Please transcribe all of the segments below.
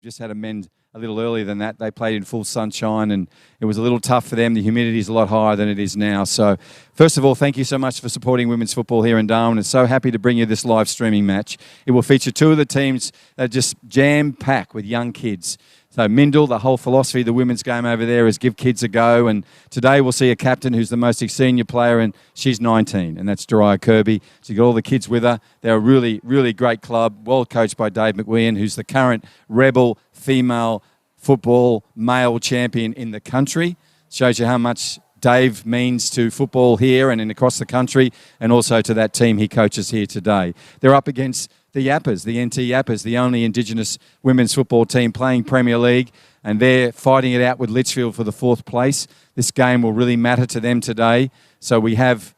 just had a mend a little earlier than that. They played in full sunshine, and it was a little tough for them. The humidity is a lot higher than it is now. So, first of all, thank you so much for supporting women's football here in Darwin. And so happy to bring you this live streaming match. It will feature two of the teams that are just jam-packed with young kids. So Mindil, the whole philosophy of the women's game over there is give kids a go. And today we'll see a captain who's the most senior player, and she's 19, and that's Dariah Kirby. So you've got all the kids with her. They're a really, really great club, well coached by Dave McWean, who's the current rebel female football male champion in the country. Shows you how much Dave means to football here and across the country, and also to that team he coaches here today. They're up against the Yapas, the NT Yapas, the only Indigenous women's football team playing Premier League, and they're fighting it out with Litchfield for the 4th place. This game will really matter to them today. So we have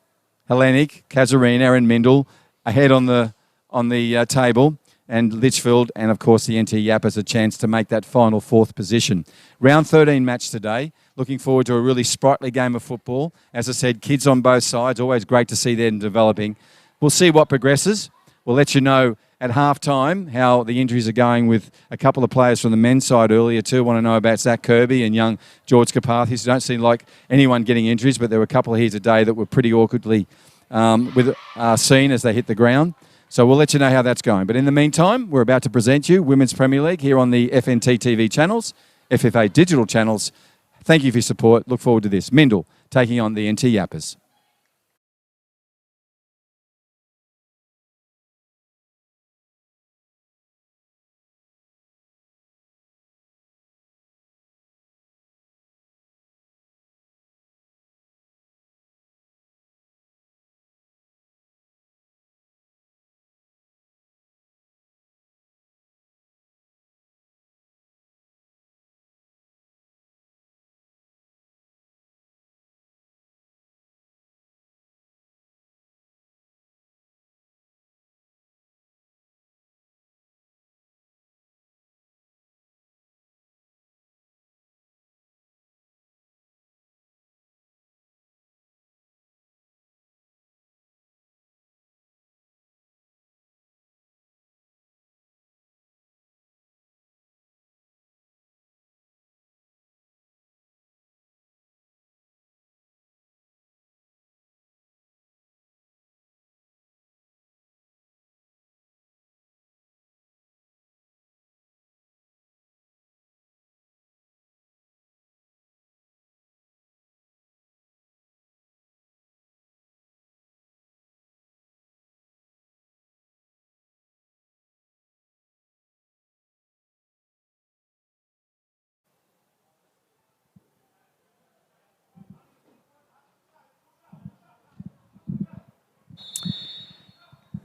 Hellenic, Casuarina and Mindil ahead on the table, and Litchfield and, of course, the NT Yapas a chance to make that final 4th position. Round 13 match today. Looking forward to a really sprightly game of football. As I said, kids on both sides. Always great to see them developing. We'll see what progresses. We'll let you know at half-time how the injuries are going with a couple of players from the men's side earlier too. Want to know about Zach Kirby and young George Carpathius. Don't seem like anyone getting injuries, but there were a couple here today that were pretty awkwardly seen as they hit the ground. So we'll let you know how that's going. But in the meantime, we're about to present you Women's Premier League here on the FNT TV channels, FFA digital channels. Thank you for your support. Look forward to this. Mindil taking on the NT Yapas.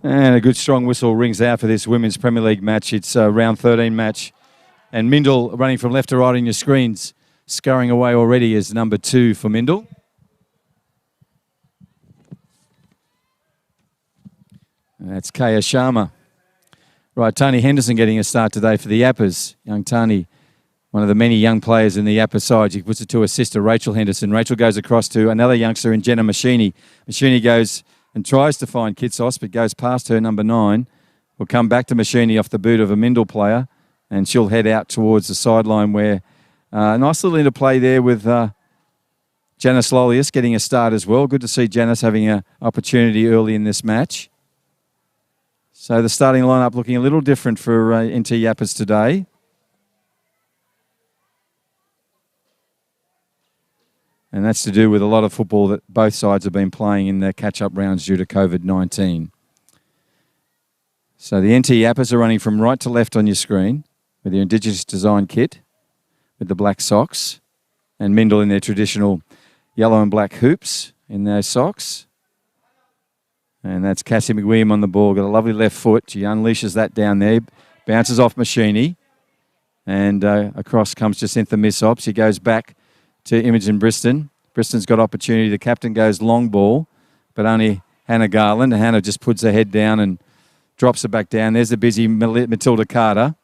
And a good strong whistle rings out for this Women's Premier League match. It's a round 13 match. And Mindil running from left to right on your screens, scurrying away already as number 2 for Mindil. And that's Kaya Sharma. Right, Tani Henderson getting a start today for the Yapas. Young Tani, one of the many young players in the Yappa side. She puts it to her sister, Rachel Henderson. Rachel goes across to another youngster in Jenna Machini. Machini goes and tries to find Kitsos, but goes past her, number 9. Will come back to Machini off the boot of a Mindil player, and she'll head out towards the sideline where a nice little interplay there with Janice Lolius getting a start as well. Good to see Janice having an opportunity early in this match. So the starting lineup looking a little different for NT Yapas today. And that's to do with a lot of football that both sides have been playing in their catch-up rounds due to COVID-19. So the NT Yapas are running from right to left on your screen with their Indigenous design kit with the black socks, and Mindil in their traditional yellow and black hoops in those socks. And that's Cassie McWilliam on the ball. Got a lovely left foot. She unleashes that down there, bounces off Machini, and across comes Jacintha Missop. She goes back to Imogen Briston. Briston's got opportunity. The captain goes long ball, but only Hannah Garland. Hannah just puts her head down and drops it back down. There's the busy Matilda Carter,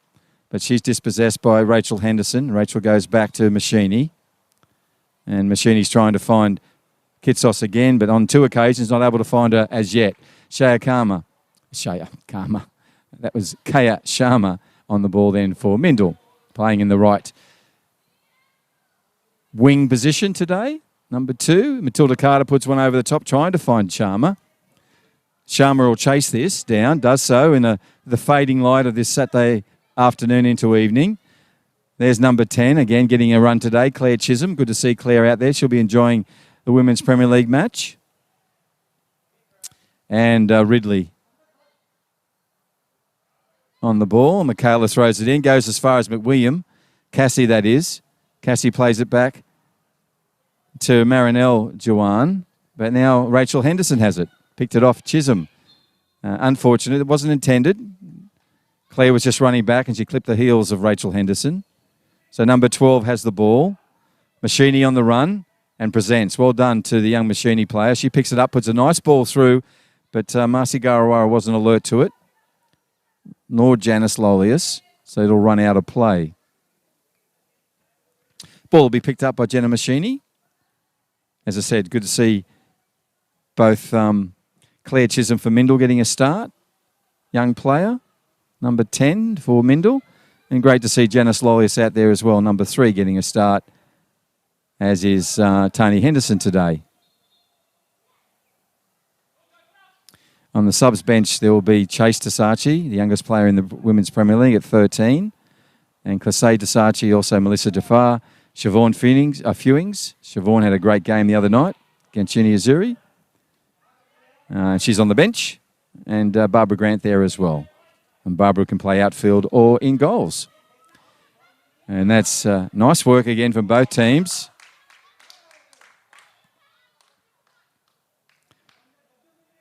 but she's dispossessed by Rachel Henderson. Rachel goes back to Machini, and Machini's trying to find Kitsos again, but on 2 occasions not able to find her as yet. Shaya Karma. That was Kaya Sharma on the ball then for Mindil. playing in the right wing position today. Number 2, Matilda Carter puts one over the top, trying to find Sharma. Sharma will chase this down, does so in the fading light of this Saturday afternoon into evening. There's number 10, again getting a run today, Claire Chisholm. Good to see Claire out there. She'll be enjoying the Women's Premier League match. And Ridley on the ball. Michaela throws it in, goes as far as McWilliam. Cassie, that is. Cassie plays it back to Marinelle Juwan. But now Rachel Henderson has it. Picked it off Chisholm. Unfortunate. It wasn't intended. Claire was just running back and she clipped the heels of Rachel Henderson. So number 12 has the ball. Machini on the run and presents. Well done to the young Machini player. She picks it up, puts a nice ball through, but Marcy Garawara wasn't alert to it, nor Janice Lolius, so it'll run out of play. Ball will be picked up by Jenna Machini. As I said, good to see both Claire Chisholm for Mindil getting a start. Young player, number 10 for Mindil. And great to see Janice Lolius out there as well, number 3 getting a start, as is Tony Henderson today. On the subs bench, there will be Chase Tasachi, the youngest player in the Women's Premier League at 13. And Classe Tasachi, also Melissa Defar. Siobhan Fewings. Siobhan had a great game the other night against Uni Azuri. She's on the bench. And Barbara Grant there as well. And Barbara can play outfield or in goals. And that's nice work again from both teams.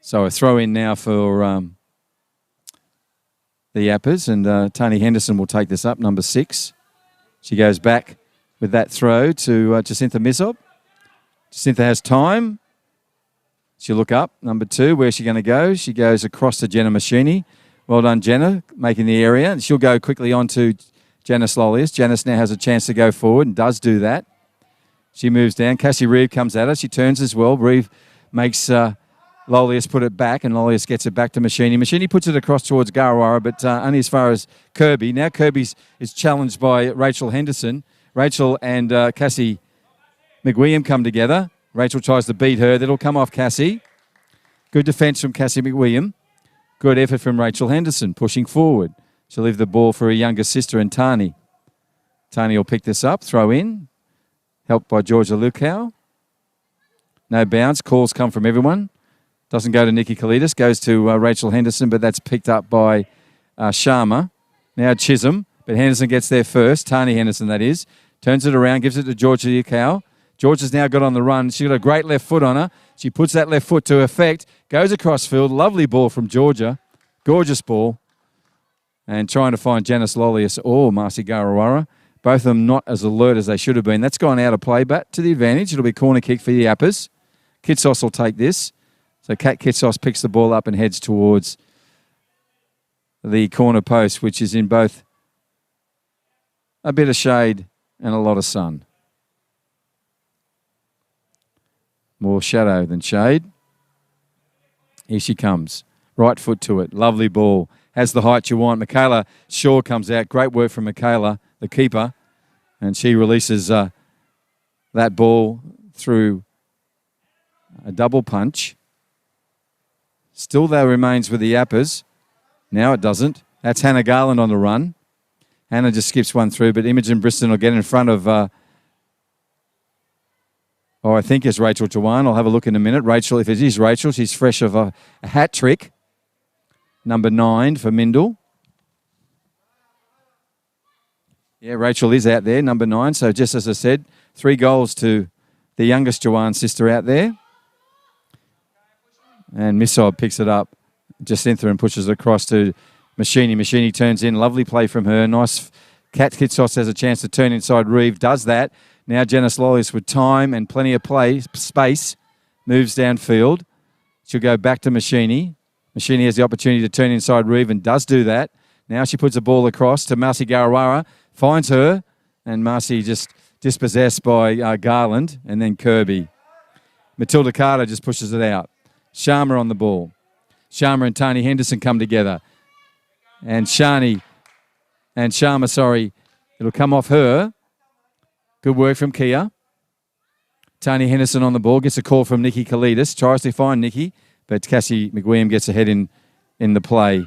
So a throw in now for the Yapas, and Tony Henderson will take this up, number 6. She goes back with that throw to Jacinta Misop. Jacinta has time. She'll look up, number 2. Where's she going to go? She goes across to Jenna Machini. Well done, Jenna, making the area. And she'll go quickly on to Janice Lolius. Janice now has a chance to go forward and does do that. She moves down. Cassie Reeve comes at her. She turns as well. Reeve makes Lolius put it back, and Lolius gets it back to Machini. Machini puts it across towards Garawara, but only as far as Kirby. Now Kirby is challenged by Rachel Henderson. Rachel and Cassie McWilliam come together. Rachel tries to beat her. That'll come off Cassie. Good defence from Cassie McWilliam. Good effort from Rachel Henderson, pushing forward. She'll leave the ball for her younger sister and Tani. Tani will pick this up, throw in. Helped by Georgia Lukau. No bounce. Calls come from everyone. Doesn't go to Nikki Kalidas. Goes to Rachel Henderson, but that's picked up by Sharma. Now Chisholm, but Henderson gets there first. Tani Henderson, that is. Turns it around, gives it to Georgia Lukau. Georgia's now got on the run. She's got a great left foot on her. She puts that left foot to effect. Goes across field. Lovely ball from Georgia. Gorgeous ball. And trying to find Janice Lolius or Marcy Garawara. Both of them not as alert as they should have been. That's gone out of play, but to the advantage. It'll be corner kick for the Yapas. Kitsos will take this. So Kat Kitsos picks the ball up and heads towards the corner post, which is in both a bit of shade and a lot of sun. More shadow than shade. Here she comes. Right foot to it. Lovely ball. Has the height you want. Michaela Shaw comes out. Great work from Michaela, the keeper. And she releases that ball through a double punch. Still, though, remains with the Yapas. Now it doesn't. That's Hannah Garland on the run. Hannah just skips one through, but Imogen Briston will get in front of... I think it's Rachel Jawan. I'll have a look in a minute. Rachel, if it is Rachel, she's fresh of a hat trick. Number 9 for Mindil. Yeah, Rachel is out there, number 9. So just as I said, 3 goals to the youngest Jawan sister out there. And Missob picks it up, Jacinta, and pushes it across to Machini. Machini turns in. Lovely play from her. Nice. Kat Kitsos has a chance to turn inside Reeve. Does that. Now Janice Lolius with time and plenty of space, moves downfield. She'll go back to Machini. Machini has the opportunity to turn inside Reeve and does do that. Now she puts a ball across to Marcy Garawara, finds her, and Marcy just dispossessed by Garland and then Kirby. Matilda Carter just pushes it out. Sharma on the ball. Sharma and Tony Henderson come together. And Sharma It'll come off her. Good work from Kia. Tony Henderson on the ball. Gets a call from Nikki Kalidas. Tries to find Nikki, but Cassie McWilliam gets ahead in the play.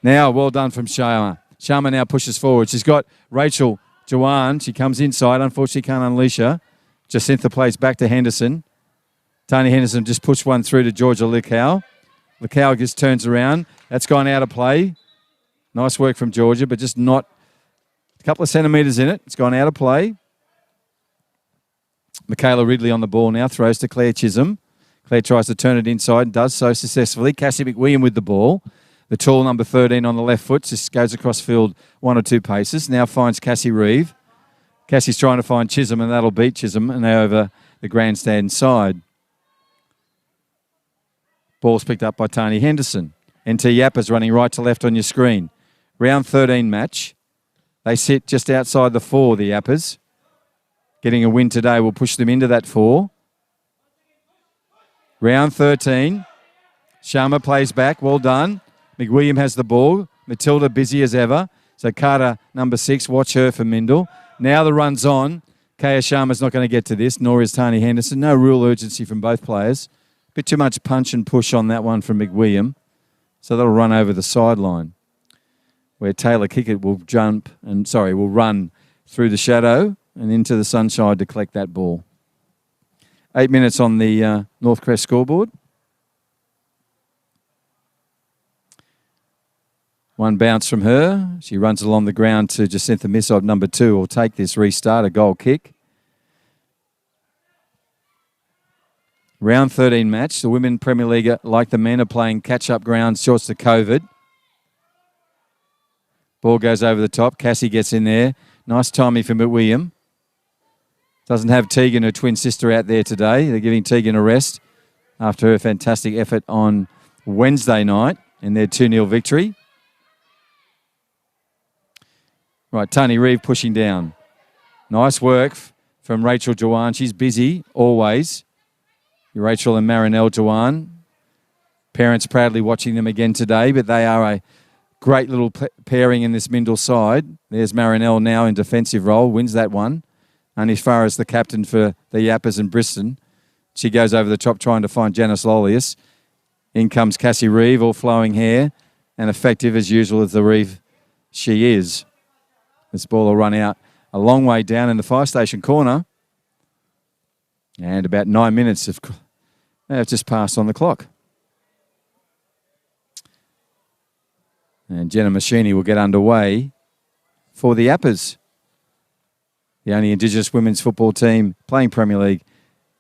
Now, well done from Sharma. Sharma now pushes forward. She's got Rachel Joanne. She comes inside. Unfortunately, can't unleash her. Jacintha plays back to Henderson. Tony Henderson just pushed one through to Georgia Likau. Likau just turns around. That's gone out of play. Nice work from Georgia, but just not a couple of centimetres in it. It's gone out of play. Michaela Ridley on the ball now. Throws to Claire Chisholm. Claire tries to turn it inside and does so successfully. Cassie McWilliam with the ball. The tall number 13 on the left foot just goes across field 1 or 2 paces. Now finds Cassie Reeve. Cassie's trying to find Chisholm, and that'll beat Chisholm, and they're over the grandstand side. Ball's picked up by Tony Henderson. NT Yapas running right to left on your screen. Round 13 match. They sit just outside the 4, the Yapas. Getting a win today will push them into that 4. Round 13. Sharma plays back. Well done. McWilliam has the ball. Matilda busy as ever. So Carter, number 6, watch her for Mindil. Now the run's on. Kaya Sharma's not going to get to this, nor is Tony Henderson. No real urgency from both players. Bit too much punch and push on that one from McWilliam. So that'll run over the sideline, where Taylor Kickett will will run through the shadow and into the sunshine to collect that ball. 8 minutes on the North Crest scoreboard. One bounce from her. She runs along the ground to Jacintha Misod, number 2, will take this restart, a goal kick. Round 13 match. The Women Premier League, like the men, are playing catch-up ground shorts to COVID. Ball goes over the top. Cassie gets in there. Nice timing for McWilliam. Doesn't have Tegan, her twin sister, out there today. They're giving Tegan a rest after her fantastic effort on Wednesday night in their 2-0 victory. Right, Tony Reeve pushing down. Nice work from Rachel Joanne. She's busy, always. Rachel and Marinelle Joanne. Parents proudly watching them again today, but they are a great little pairing in this Mindil side. There's Marinelle now in defensive role, wins that one. And as far as the captain for the Yappers and Briston, she goes over the top trying to find Janice Lolius. In comes Cassie Reeve, all flowing hair, and effective as usual as the Reeve she is. This ball will run out a long way down in the fire station corner. And about 9 minutes have just passed on the clock. And Jenna Machini will get underway for the Yappers, the only Indigenous women's football team playing Premier League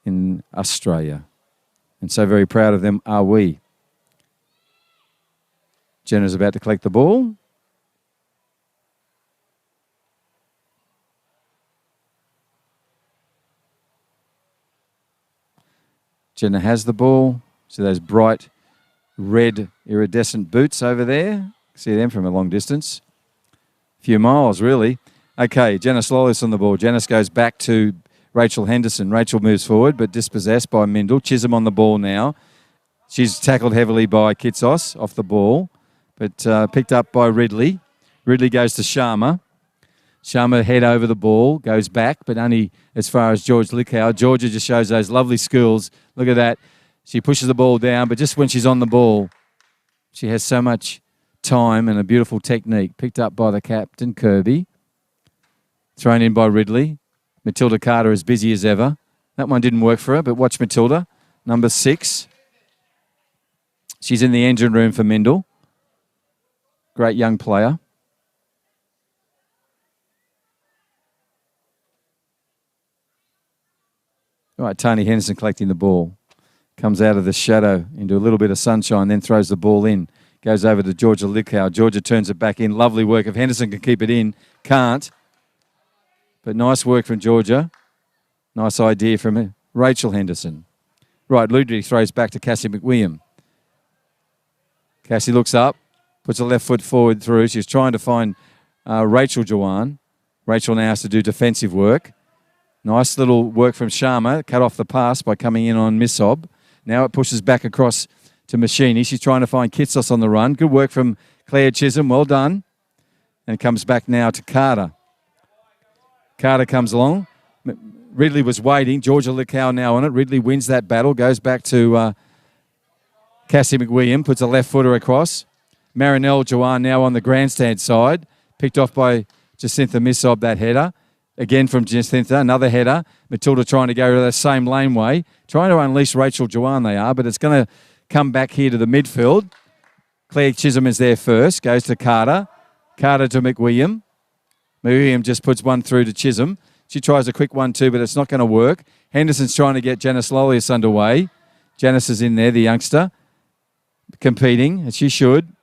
in Australia. And so very proud of them are we. Jenna's about to collect the ball. Jenna has the ball. See those bright red iridescent boots over there? See them from a long distance. A few miles, really. Okay, Janice Lawless on the ball. Janice goes back to Rachel Henderson. Rachel moves forward, but dispossessed by Mindil. Chisholm on the ball now. She's tackled heavily by Kitsos off the ball, but picked up by Ridley. Ridley goes to Sharma. Sharma head over the ball, goes back, but only as far as George Likau. Georgia just shows those lovely skills. Look at that. She pushes the ball down, but just when she's on the ball, she has so much time and a beautiful technique. Picked up by the captain, Kirby. Thrown in by Ridley. Matilda Carter is busy as ever. That one didn't work for her, but watch Matilda, number 6. She's in the engine room for Mindil. Great young player. All right, Tony Henderson collecting the ball. Comes out of the shadow into a little bit of sunshine, then throws the ball in. Goes over to Georgia Likau. Georgia turns it back in. Lovely work. If Henderson can keep it in, can't. But nice work from Georgia. Nice idea from Rachel Henderson. Right, Ludwig throws back to Cassie McWilliam. Cassie looks up, puts her left foot forward through. She's trying to find Rachel Joanne. Rachel now has to do defensive work. Nice little work from Sharma. Cut off the pass by coming in on Misob. Now it pushes back across to Machini. She's trying to find Kitsos on the run. Good work from Claire Chisholm. Well done. And it comes back now to Carter. Carter comes along. Ridley was waiting. Georgia Lickow now on it. Ridley wins that battle. Goes back to Cassie McWilliam. Puts a left footer across. Marinelle Joanne now on the grandstand side. Picked off by Jacinta Missob, that header. Again from Jacinta, another header. Matilda trying to go to the same laneway. Trying to unleash Rachel Joanne they are, but it's going to come back here to the midfield. Claire Chisholm is there first. Goes to Carter. Carter to McWilliam. McWilliam just puts one through to Chisholm. She tries a quick 1-2, but it's not going to work. Henderson's trying to get Janice Lolius underway. Janice is in there, the youngster, competing, as she should.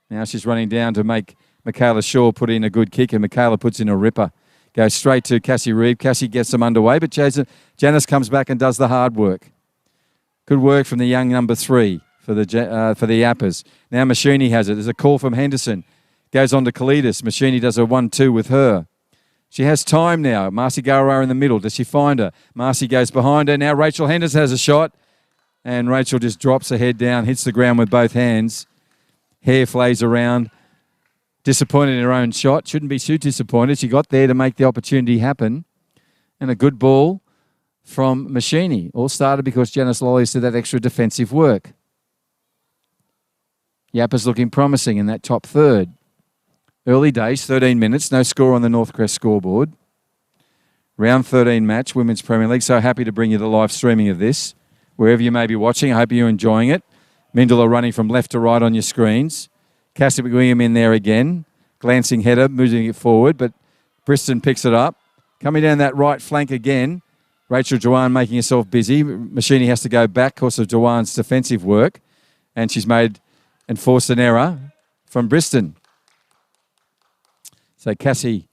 Now she's running down to make Michaela Shaw put in a good kick, and Michaela puts in a ripper. Goes straight to Cassie Reeve. Cassie gets them underway, but Janice comes back and does the hard work. Good work from the young number 3 for the Yapas. Now Machini has it. There's a call from Henderson. Goes on to Kalidas. Machini does a 1-2 with her. She has time now. Marcy Garawara in the middle. Does she find her? Marcy goes behind her. Now Rachel Henderson has a shot. And Rachel just drops her head down, hits the ground with both hands. Hair flays around. Disappointed in her own shot. Shouldn't be too disappointed. She got there to make the opportunity happen. And a good ball from Machini. All started because Janice Lollies did that extra defensive work. Yapa's looking promising in that top third. Early days, 13 minutes, no score on the Northcrest scoreboard. Round 13 match, Women's Premier League. So happy to bring you the live streaming of this. Wherever you may be watching, I hope you're enjoying it. Mindil are running from left to right on your screens. Cassie McWilliam in there again. Glancing header, moving it forward, but Briston picks it up. Coming down that right flank again. Rachel Joanne making herself busy. Machini has to go back because of Joanne's defensive work. And she's made and forced an error from Briston. So Cassie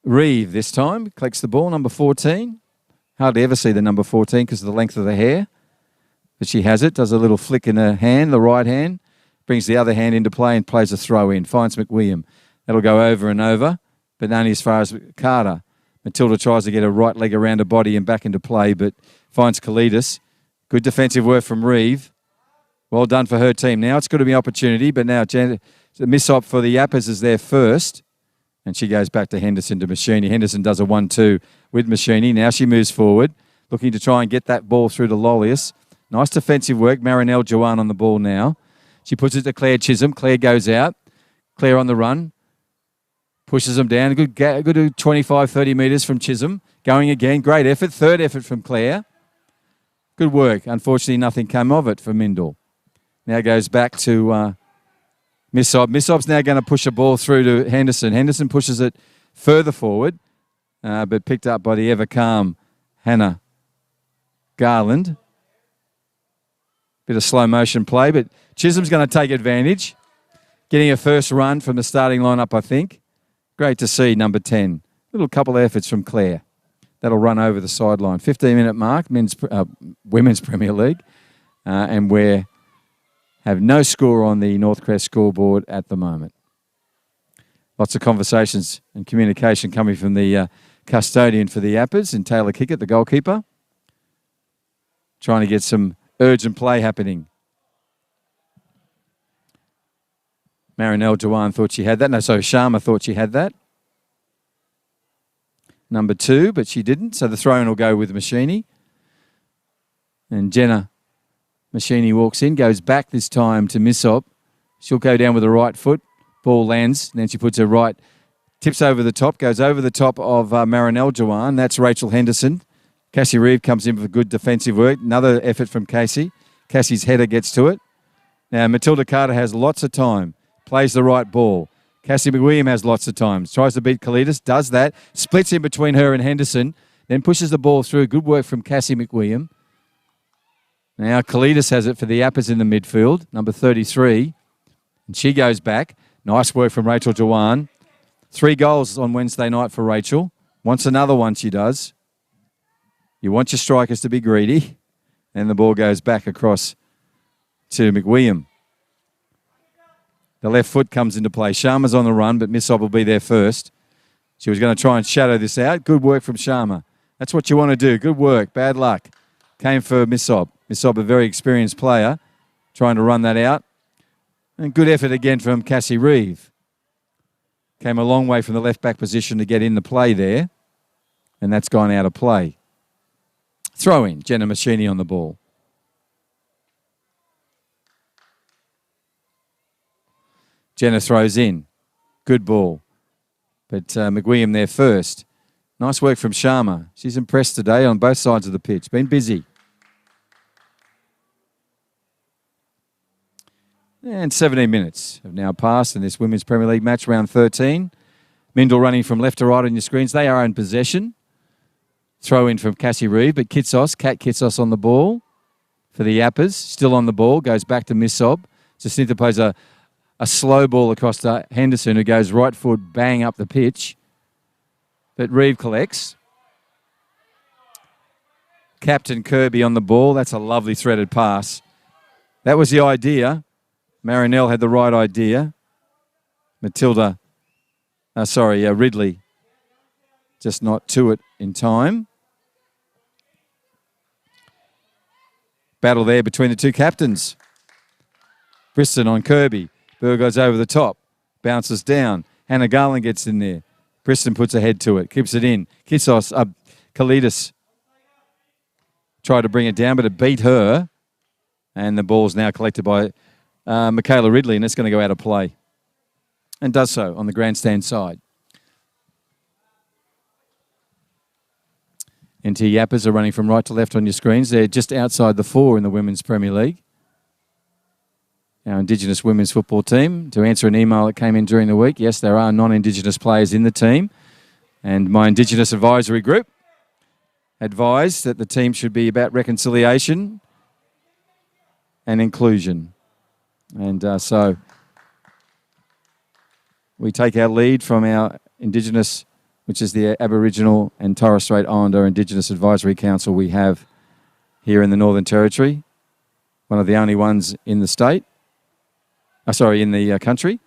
Reeve this time collects the ball, number 14. Hardly ever see the number 14 because of the length of the hair. But she has it, does a little flick in her hand, the right hand, brings the other hand into play and plays a throw in. Finds McWilliam. That'll go over and over, but only as far as Carter. Matilda tries to get her right leg around her body and back into play, but finds Kalidas. Good defensive work from Reeve. Well done for her team. Now it's going to be an opportunity, but now the miss-op for the Yappers is there first. And she goes back to Henderson to Machini. Henderson does a 1-2 with Machini. Now she moves forward, looking to try and get that ball through to Lolius. Nice defensive work. Marinelle Joanne on the ball now. She puts it to Claire Chisholm. Claire goes out. Claire on the run. Pushes them down. A good 25, 30 metres from Chisholm. Going again. Great effort. Third effort from Claire. Good work. Unfortunately, nothing came of it for Mindil. Now goes back to Missob. Missob's now going to push a ball through to Henderson. Henderson pushes it further forward, but picked up by the ever-calm Hannah Garland. Bit of slow-motion play, but Chisholm's going to take advantage. Getting a first run from the starting lineup, I think. Great to see, number 10. Little couple of efforts from Claire. That'll run over the sideline. 15-minute mark, Women's Premier League. And we're have no score on the Northcrest scoreboard at the moment. Lots of conversations and communication coming from the custodian for the Yappers and Taylor Kickett, the goalkeeper. Trying to get some urgent play happening. Marinelle Joanne thought she had that. No, so Sharma thought she had that. Number 2, but she didn't. So the throw-in will go with Machini. And Jenna Machini walks in, goes back this time to Missob. She'll go down with the right foot. Ball lands, and then she puts her right, tips over the top, goes over the top of Marinelle Joanne. That's Rachel Henderson. Cassie Reeve comes in for good defensive work. Another effort from Cassie. Cassie's header gets to it. Now, Matilda Carter has lots of time. Plays the right ball. Cassie McWilliam has lots of time. Tries to beat Kalidas, does that. Splits in between her and Henderson. Then pushes the ball through. Good work from Cassie McWilliam. Now Kalidas has it for the Yappers in the midfield, number 33. And she goes back. Nice work from Rachel Joanne. 3 goals on Wednesday night for Rachel. Wants another one, she does. You want your strikers to be greedy. And the ball goes back across to McWilliam. The left foot comes into play. Sharma's on the run, but Missob will be there first. She was going to try and shadow this out. Good work from Sharma. That's what you want to do. Good work. Bad luck. Came for Missob. Missob, a very experienced player, trying to run that out. And good effort again from Cassie Reeve. Came a long way from the left-back position to get in the play there. And that's gone out of play. Throw in, Jenna Machini on the ball. Jenna throws in. Good ball. But McWilliam there first. Nice work from Sharma. She's impressed today on both sides of the pitch. Been busy. And 17 minutes have now passed in this Women's Premier League match, round 13. Mindil running from left to right on your screens. They are in possession. Throw in from Cassie Reeve, but Kat Kitsos on the ball for the Yapas. Still on the ball, goes back to Missob. Jacinta plays a slow ball across to Henderson, who goes right foot, bang up the pitch. But Reeve collects. Captain Kirby on the ball. That's a lovely threaded pass. That was the idea. Marinelle had the right idea. Ridley just not to it in time. Battle there between the two captains. Briston on Kirby. Burr goes over the top. Bounces down. Hannah Garland gets in there. Briston puts a head to it. Keeps it in. Kalidas tried to bring it down, but it beat her. And the ball's now collected by Michaela Ridley, and it's going to go out of play. And does so on the grandstand side. NT Yappers are running from right to left on your screens. They're just outside the 4 in the Women's Premier League. Our Indigenous women's football team. To answer an email that came in during the week, yes, there are non-Indigenous players in the team. And my Indigenous advisory group advised that the team should be about reconciliation and inclusion. And so we take our lead from our Indigenous, which is the Aboriginal and Torres Strait Islander Indigenous Advisory Council we have here in the Northern Territory. One of the only ones in the state. In the country.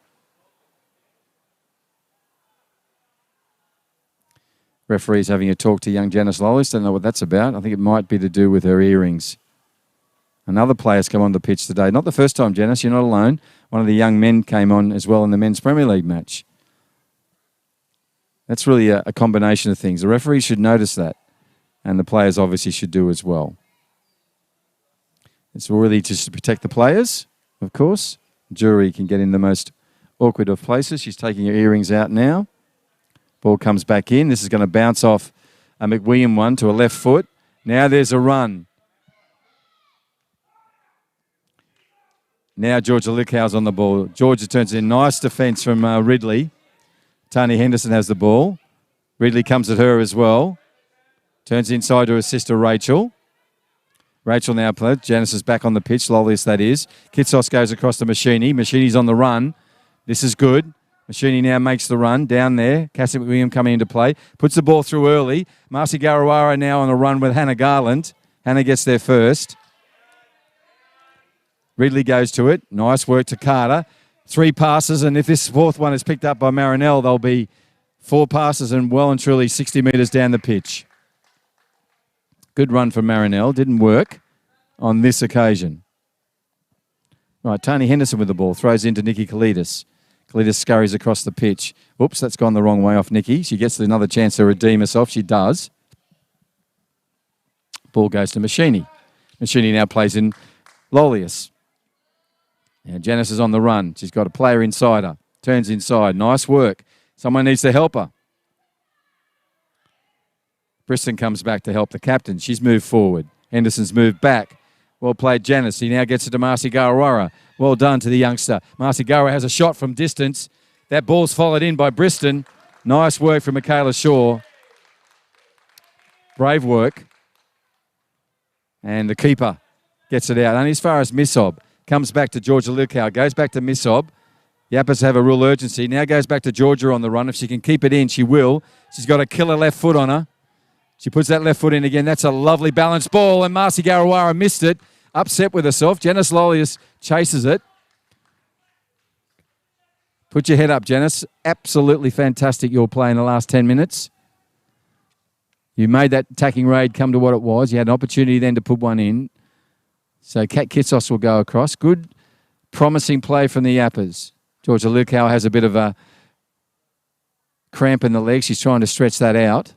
Referee's having a talk to young Janice Lawless. Don't know what that's about. I think it might be to do with her earrings. Another player's come on the pitch today. Not the first time, Janice. You're not alone. One of the young men came on as well in the Men's Premier League match. That's really a combination of things. The referee should notice that, and the players obviously should do as well. It's really just to protect the players, of course. Jury can get in the most awkward of places. She's taking her earrings out now. Ball comes back in. This is going to bounce off a McWilliam one to a left foot. Now there's a run. Now Georgia Lickow's on the ball. Georgia turns in. Nice defence from Ridley. Tani Henderson has the ball. Ridley comes at her as well. Turns inside to her sister Rachel. Rachel now plays. Janice is back on the pitch. Lollius, that is. Kitsos goes across to Machini. Machini's on the run. This is good. Machini now makes the run down there. Cassie McWilliam coming into play. Puts the ball through early. Marcy Garawara now on the run with Hannah Garland. Hannah gets there first. Ridley goes to it. Nice work to Carter. 3 passes, and if this 4th one is picked up by Marinelle, there'll be 4 passes and well and truly 60 metres down the pitch. Good run from Marinelle. Didn't work on this occasion. Right, Tony Henderson with the ball. Throws into Nikki Kalidas. Kalidas scurries across the pitch. Oops, that's gone the wrong way off Nikki. She gets another chance to redeem herself. She does. Ball goes to Machini. Machini now plays in Lolius. Now Janice is on the run. She's got a player inside her. Turns inside. Nice work. Someone needs to help her. Briston comes back to help the captain. She's moved forward. Henderson's moved back. Well played, Janice. He now gets it to Marcy Garawara. Well done to the youngster. Marcy Garawara has a shot from distance. That ball's followed in by Briston. Nice work from Michaela Shaw. Brave work. And the keeper gets it out. Only as far as Missob. Comes back to Georgia Lukow. Goes back to Missob. Yapas have a real urgency. Now goes back to Georgia on the run. If she can keep it in, she will. She's got a killer left foot on her. She puts that left foot in again. That's a lovely balanced ball, and Marcy Garawara missed it. Upset with herself. Janice Lolius chases it. Put your head up, Janice. Absolutely fantastic your play in the last 10 minutes. You made that attacking raid come to what it was. You had an opportunity then to put one in. So Kat Kitsos will go across. Good, promising play from the Yappers. Georgia Lukow has a bit of a cramp in the leg. She's trying to stretch that out.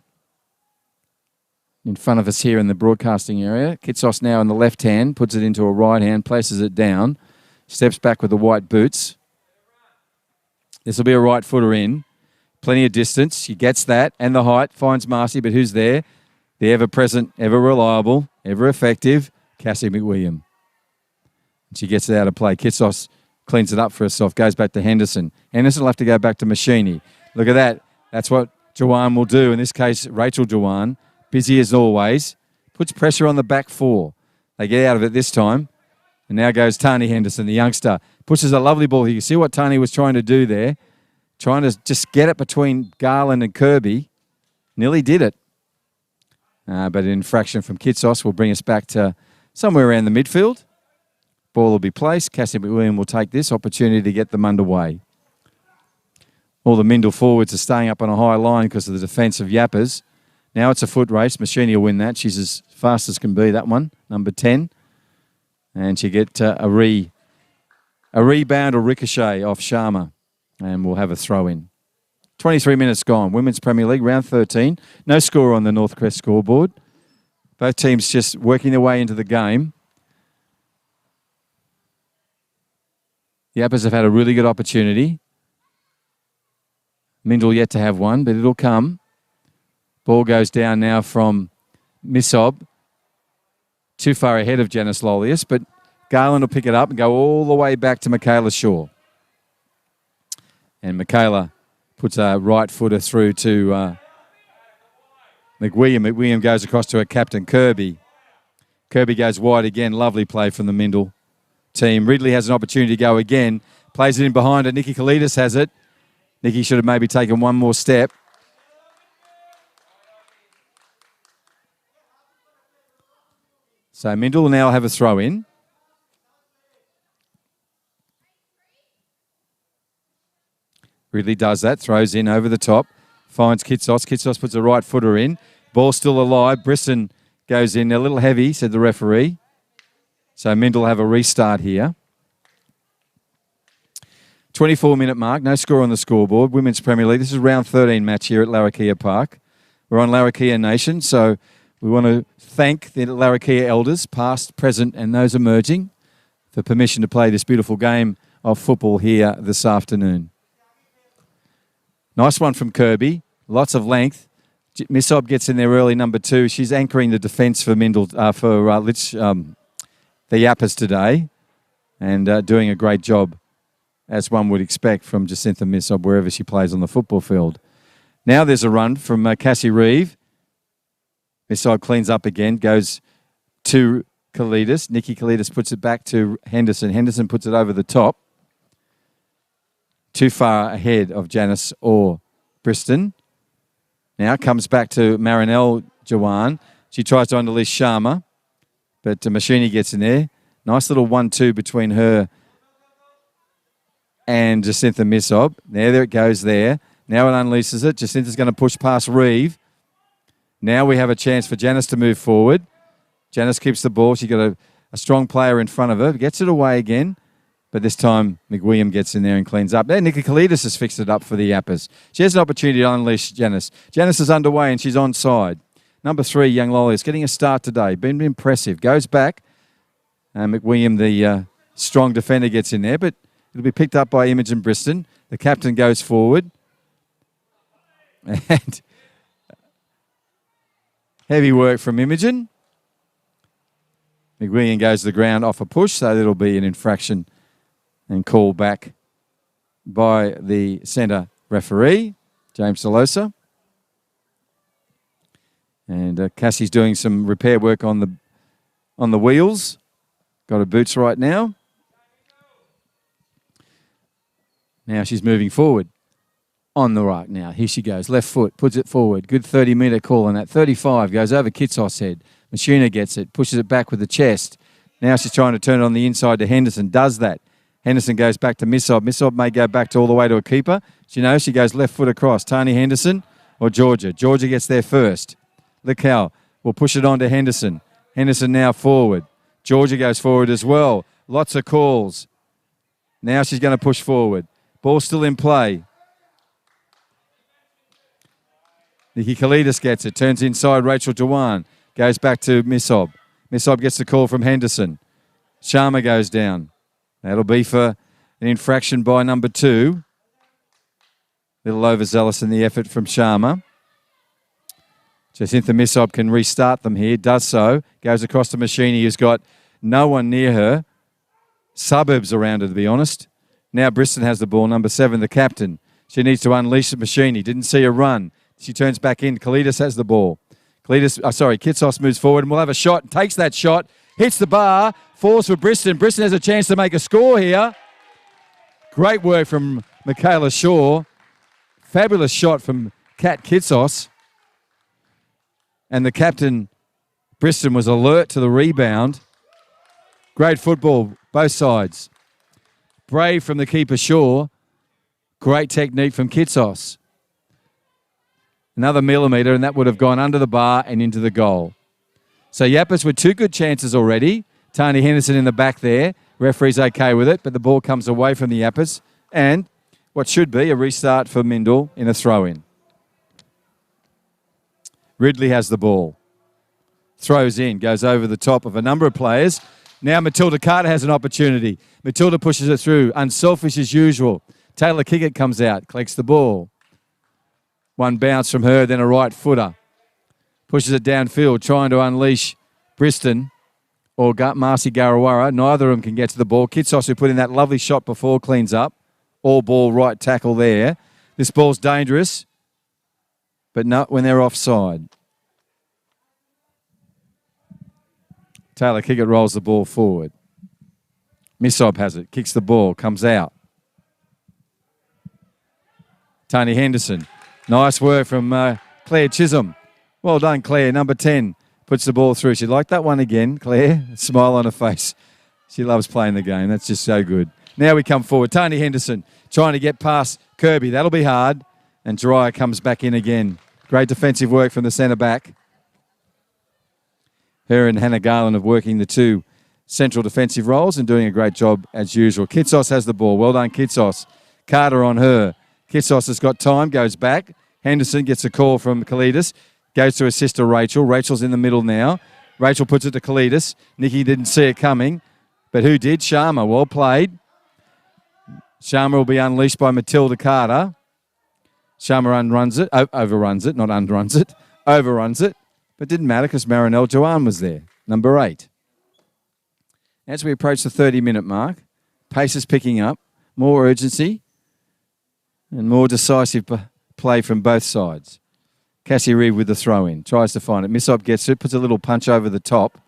in front of us here in the broadcasting area. Kitsos now in the left hand, puts it into a right hand, places it down, steps back with the white boots. This will be a right footer in. Plenty of distance. She gets that and the height, finds Marcy, but who's there? The ever-present, ever-reliable, ever-effective Cassie McWilliam. She gets it out of play. Kitsos cleans it up for herself, goes back to Henderson. Henderson will have to go back to Machini. Look at that. That's what Jawan will do. In this case, Rachel Jawan, busy as always, puts pressure on the back four. They get out of it this time. And now goes Tani Henderson, the youngster. Pushes a lovely ball. You can see what Tani was trying to do there. Trying to just get it between Garland and Kirby. Nearly did it. But an infraction from Kitsos will bring us back to somewhere around the midfield. Ball will be placed. Cassie McWilliam will take this opportunity to get them underway. All the Mindil forwards are staying up on a high line because of the defence of Yapas. Now it's a foot race. Machini will win that. She's as fast as can be, that one, number 10. And she get a rebound or ricochet off Sharma. And we'll have a throw in. 23 minutes gone. Women's Premier League, round 13. No score on the Northcrest scoreboard. Both teams just working their way into the game. The Yapas have had a really good opportunity. Mindil yet to have one, but it'll come. Ball goes down now from Misob. Too far ahead of Janice Lolius, but Garland will pick it up and go all the way back to Michaela Shaw. And Michaela puts a right footer through to McWilliam. McWilliam goes across to her captain, Kirby. Kirby goes wide again. Lovely play from the Mindil team. Ridley has an opportunity to go again. Plays it in behind her. Nikki Kalidas has it. Nikki should have maybe taken one more step. So Mindil will now have a throw in. Ridley does that, throws in over the top, finds Kitsos. Kitsos puts a right footer in. Ball still alive. Briston goes in. A little heavy, said the referee. So Mindil have a restart here. 24-minute mark, no score on the scoreboard. Women's Premier League. This is round 13 match here at Larrakia Park. We're on Larrakia Nation, so we want to thank the Larrakia elders, past, present, and those emerging, for permission to play this beautiful game of football here this afternoon. Nice one from Kirby. Lots of length. Misob gets in there early, number 2. She's anchoring the defence for Mindil, the Yapas today, and doing a great job, as one would expect from Jacinta Misob wherever she plays on the football field. Now there's a run from Cassie Reeve. Misob cleans up again, goes to Kalidas. Nikki Kalidas puts it back to Henderson. Henderson puts it over the top. Too far ahead of Janice or Briston. Now comes back to Marinelle Jawan. She tries to unleash Sharma, but Machini gets in there. Nice little 1-2 between her and Jacinta Misob. There it goes there. Now it unleashes it. Jacinta's going to push past Reeve. Now we have a chance for Janice to move forward. Janice keeps the ball. She's got a strong player in front of her. Gets it away again. But this time, McWilliam gets in there and cleans up. There, Nikki Kalidas has fixed it up for the Yapas. She has an opportunity to unleash Janice. Janice is underway and she's onside. Number 3, Young Lolly, is getting a start today. Been impressive. Goes back. McWilliam, the strong defender, gets in there. But it'll be picked up by Imogen Briston. The captain goes forward. And heavy work from Imogen. McWilliam goes to the ground off a push, so it'll be an infraction and call back by the centre referee, James Delosa. And Cassie's doing some repair work on the wheels. Got her boots right now. Now she's moving forward. On the right now. Here she goes. Left foot, puts it forward. Good 30-metre call on that. 35 goes over Kitsos' head. Machina gets it, pushes it back with the chest. Now she's trying to turn it on the inside to Henderson. Does that. Henderson goes back to Misob. Misob may go back to all the way to a keeper. She knows she goes left foot across. Tani Henderson or Georgia. Georgia gets there first. Lical will push it on to Henderson. Henderson now forward. Georgia goes forward as well. Lots of calls. Now she's going to push forward. Ball still in play. Nikki Kalidas gets it. Turns inside. Rachel Dewan. Goes back to Misob. Misob gets the call from Henderson. Sharma goes down. That'll be for an infraction by number 2. A little overzealous in the effort from Sharma. Jacintha Misob can restart them here. Does so. Goes across to Machini, who's got no one near her. Suburbs around her, to be honest. Now Briston has the ball. Number 7, the captain. She needs to unleash the Machini. Didn't see her run. She turns back in. Kalidas has the ball. Kitsos moves forward and will have a shot. Takes that shot. Hits the bar. Falls for Briston. Briston has a chance to make a score here. Great work from Michaela Shaw. Fabulous shot from Kat Kitsos. And the captain, Briston, was alert to the rebound. Great football, both sides. Brave from the keeper Shaw. Great technique from Kitsos. Another millimetre, and that would have gone under the bar and into the goal. So Yapas with 2 good chances already. Tani Henderson in the back there. Referee's okay with it, but the ball comes away from the Yapas. And what should be a restart for Mindil in a throw-in. Ridley has the ball. Throws in, goes over the top of a number of players. Now Matilda Carter has an opportunity. Matilda pushes it through. Unselfish as usual. Taylor Kickett comes out, collects the ball. One bounce from her, then a right footer. Pushes it downfield, trying to unleash Briston or Marcy Garawara. Neither of them can get to the ball. Kitsos, who put in that lovely shot before, cleans up. All ball, right tackle there. This ball's dangerous, but not when they're offside. Taylor Kickett rolls the ball forward. Misob has it, kicks the ball, comes out. Tony Henderson. Nice work from Claire Chisholm. Well done, Claire. Number 10 puts the ball through. She liked that one again, Claire. Smile on her face. She loves playing the game. That's just so good. Now we come forward. Tony Henderson trying to get past Kirby. That'll be hard. And Dreyer comes back in again. Great defensive work from the centre back. Her and Hannah Garland are working the 2 central defensive roles and doing a great job as usual. Kitsos has the ball. Well done, Kitsos. Carter on her. Kitsos has got time, goes back. Henderson gets a call from Kalidas. Goes to assist to Rachel. Rachel's in the middle now. Rachel puts it to Kalidas. Nikki didn't see it coming. But who did? Sharma. Well played. Sharma will be unleashed by Matilda Carter. Sharma overruns it. But didn't matter because Marinelle Joanne was there. Number 8. As we approach the 30-minute mark, pace is picking up. More urgency and more decisive play from both sides. Cassie Reeve with the throw-in. Tries to find it. Misob gets it. Puts a little punch over the top.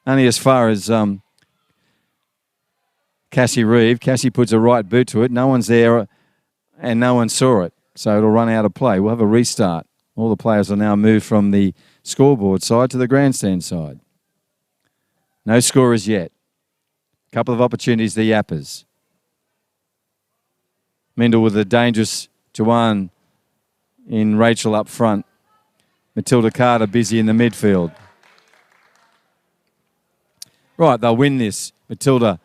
Only as far as Cassie Reeve. Cassie puts a right boot to it. No one's there and no one saw it. So it'll run out of play. We'll have a restart. All the players will now move from the scoreboard side to the grandstand side. No scorers yet. A couple of opportunities, the Yappers. Mindil with a dangerous Joanne in Rachel up front. Matilda Carter busy in the midfield. Right, they'll win this. Matilda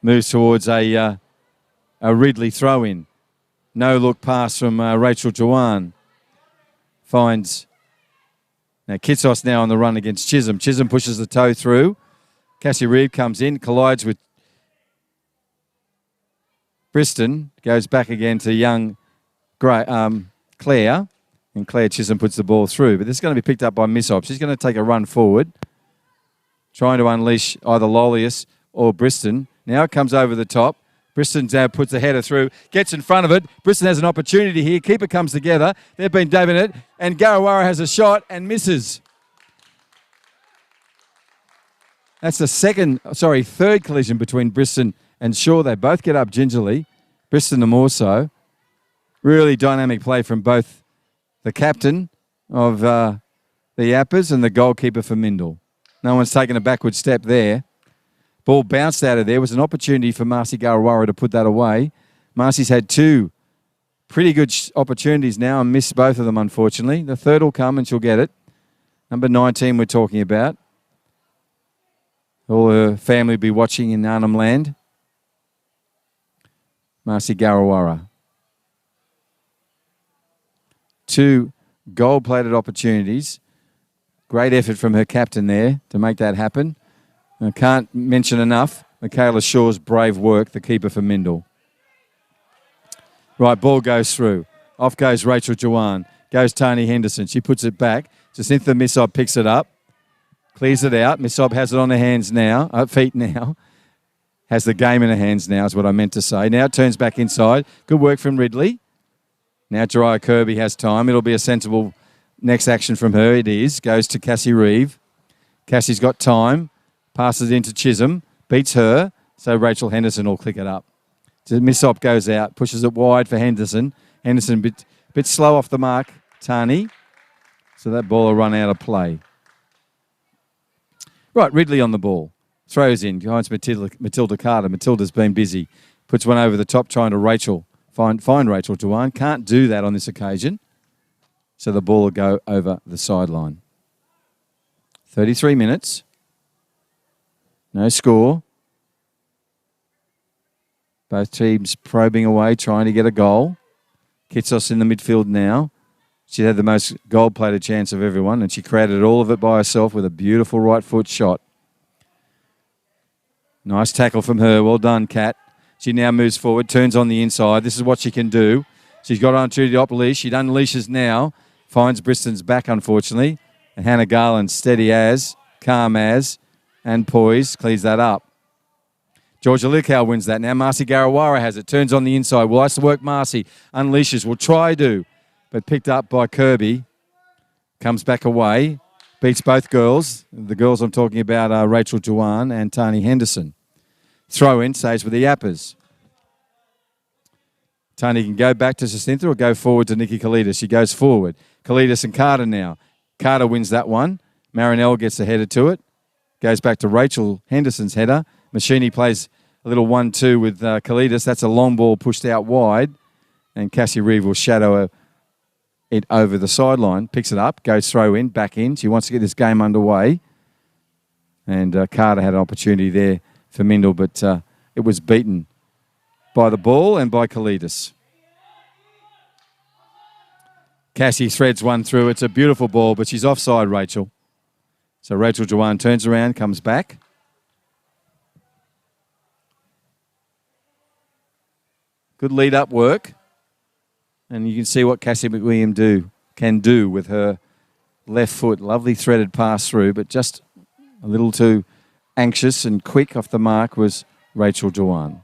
moves towards a Ridley throw-in. No look pass from Rachel Joanne. Finds... Now Kitsos now on the run against Chisholm. Chisholm pushes the toe through. Cassie Reeve comes in, collides with Briston, goes back again to young Claire, and Claire Chisholm puts the ball through. But this is going to be picked up by Misob. She's going to take a run forward, trying to unleash either Lolius or Briston. Now it comes over the top. Briston puts the header through, gets in front of it. Briston has an opportunity here. Keeper comes together. They've been dabbing it, and Garawara has a shot and misses. That's the third collision between Briston and Shaw. They both get up gingerly. Briston the more so. Really dynamic play from both the captain of the Yappers and the goalkeeper for Mindil. No one's taken a backward step there. Ball bounced out of there. Was an opportunity for Marcy Garawara to put that away. Marcy's had 2 pretty good opportunities now and missed both of them, unfortunately. The third will come and she'll get it. Number 19 we're talking about. All her family will be watching in Arnhem Land. Marcy Garawara. 2 gold-plated opportunities. Great effort from her captain there to make that happen. I can't mention enough Michaela Shaw's brave work, the keeper for Mindil. Right, ball goes through. Off goes Rachel Jawan. Goes Tony Henderson. She puts it back. Jacinta Missob picks it up. Clears it out. Missob has it on her hands now. Feet now. Has the game in her hands now is what I meant to say. Now it turns back inside. Good work from Ridley. Now Jeriah Kirby has time. It'll be a sensible next action from her. It is. Goes to Cassie Reeve. Cassie's got time. Passes into Chisholm. Beats her. So Rachel Henderson will click it up. Misop goes out. Pushes it wide for Henderson. Henderson bit slow off the mark. Tani. So that ball will run out of play. Right, Ridley on the ball. Throws in. Behind Matilda Carter. Matilda's been busy. Puts one over the top trying to find Rachel Dewan. Can't do that on this occasion. So the ball will go over the sideline. 33 minutes. No score. Both teams probing away, trying to get a goal. Kitsos in the midfield now. She had the most gold-plated chance of everyone, and she created all of it by herself with a beautiful right foot shot. Nice tackle from her. Well done, Kat. She now moves forward, turns on the inside. This is what she can do. She's got on to the up-leash. She unleashes now. Finds Briston's back, unfortunately. And Hannah Garland, steady as, calm as, and poised, clears that up. Georgia Likow wins that. Now Marcy Garawara has it. Turns on the inside. Will ice to work Marcy. Unleashes. Will try to. But picked up by Kirby. Comes back away. Beats both girls. The girls I'm talking about are Rachel Juwan and Tani Henderson. Throw in. Stays with the Yapas. Tani can go back to Jacinta or go forward to Nikki Kalidas. She goes forward. Kalidas and Carter now. Carter wins that one. Marinelle gets the header to it. Goes back to Rachel Henderson's header. Machini plays a little 1-2 with Kalidas. That's a long ball pushed out wide. And Cassie Reeve will shadow it over the sideline. Picks it up. Goes throw in. Back in. She wants to get this game underway. And Carter had an opportunity there for Mindil. But it was beaten by the ball and by Kalidas. Cassie threads one through. It's a beautiful ball, but she's offside, Rachel. So Rachel Jawan turns around, comes back. Good lead-up work. And you can see what Cassie McWilliam can do with her left foot. Lovely threaded pass through, but just a little too anxious and quick off the mark was Rachel Jawan.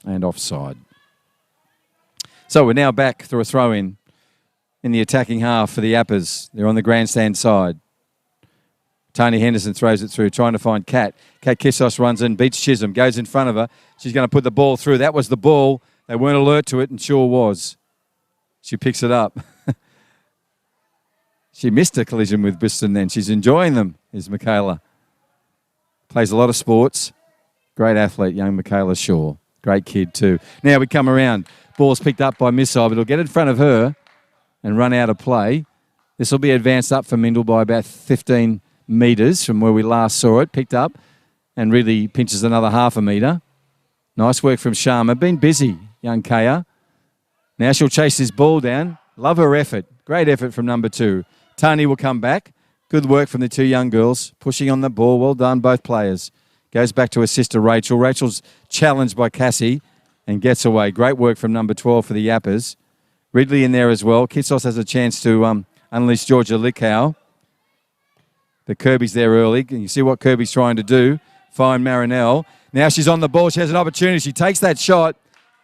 And offside. So we're now back through a throw-in the attacking half for the Yapas. They're on the grandstand side. Tony Henderson throws it through, trying to find Kat. Kat Kissos runs in, beats Chisholm, goes in front of her. She's going to put the ball through. That was the ball. They weren't alert to it, and sure was. She picks it up. She missed a collision with Briston then. She's enjoying them, is Michaela. Plays a lot of sports. Great athlete, young Michaela Shaw. Great kid too. Now we come around. Ball's picked up by Missob. It'll get in front of her and run out of play. This will be advanced up for Mindil by about 15 metres from where we last saw it. Picked up and really pinches another half a metre. Nice work from Sharma. Been busy, young Kaya. Now she'll chase this ball down. Love her effort. Great effort from number 2. Tani will come back. Good work from the 2 young girls. Pushing on the ball. Well done, both players. Goes back to her sister, Rachel. Rachel's challenged by Cassie and gets away. Great work from number 12 for the Yappers. Ridley in there as well. Kitsos has a chance to unleash Georgia Likow. But Kirby's there early. Can you see what Kirby's trying to do? Find Marinelle. Now she's on the ball. She has an opportunity. She takes that shot.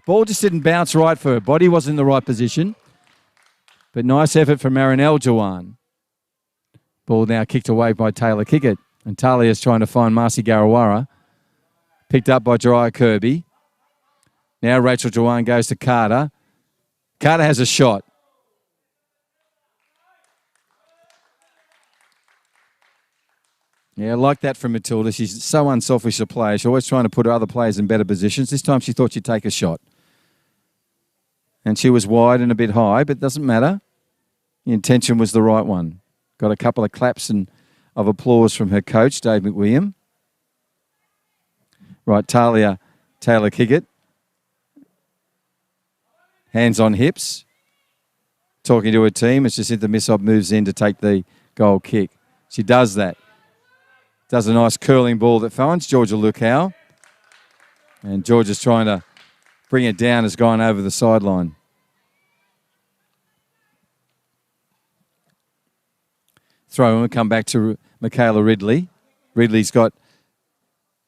Ball just didn't bounce right for her. Body wasn't in the right position. But nice effort from Marinelle Jawan. Ball now kicked away by Taylor Kickett. And Talia's trying to find Marcy Garawara. Picked up by Jeriah Kirby. Now Rachel Jawan goes to Carter. Carter has a shot. Yeah, I like that from Matilda. She's so unselfish a player. She's always trying to put other players in better positions. This time she thought she'd take a shot. And she was wide and a bit high, but it doesn't matter. The intention was the right one. Got a couple of claps of applause from her coach, Dave McWilliam. Right, Taylor Kickett. Hands on hips. talking to her team. It's Jacinta Missop moves in to take the goal kick. She does that. Does a nice curling ball that finds Georgia Lukau. And Georgia's trying to bring it down, has gone over the sideline. Throw in, we'll come back to Michaela Ridley. Ridley's got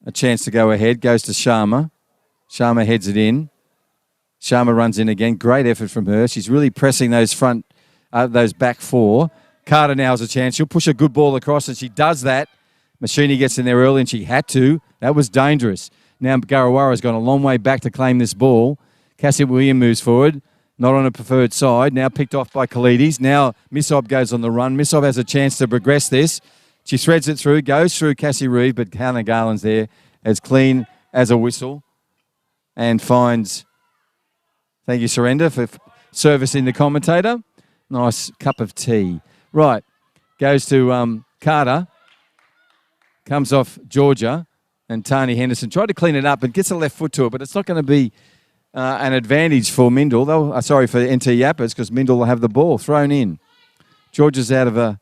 a chance to go ahead, goes to Sharma. Sharma heads it in. Sharma runs in again. Great effort from her. She's really pressing those those back four. Carter now has a chance. She'll push a good ball across, and she does that. Machini gets in there early, and she had to. That was dangerous. Now Garawara's gone a long way back to claim this ball. Cassie William moves forward, not on a preferred side. Now picked off by Kalides. Now Missop goes on the run. Missop has a chance to progress this. She threads it through, goes through Cassie Reeve, but Hannah Garland's there as clean as a whistle and finds... Thank you, Surrender, for servicing the commentator. Nice cup of tea. Right, goes to Carter. Comes off Georgia, and Tani Henderson tried to clean it up and gets a left foot to it, but it's not going to be an advantage for Mindil. For NT Yapas, because Mindil will have the ball thrown in. Georgia's a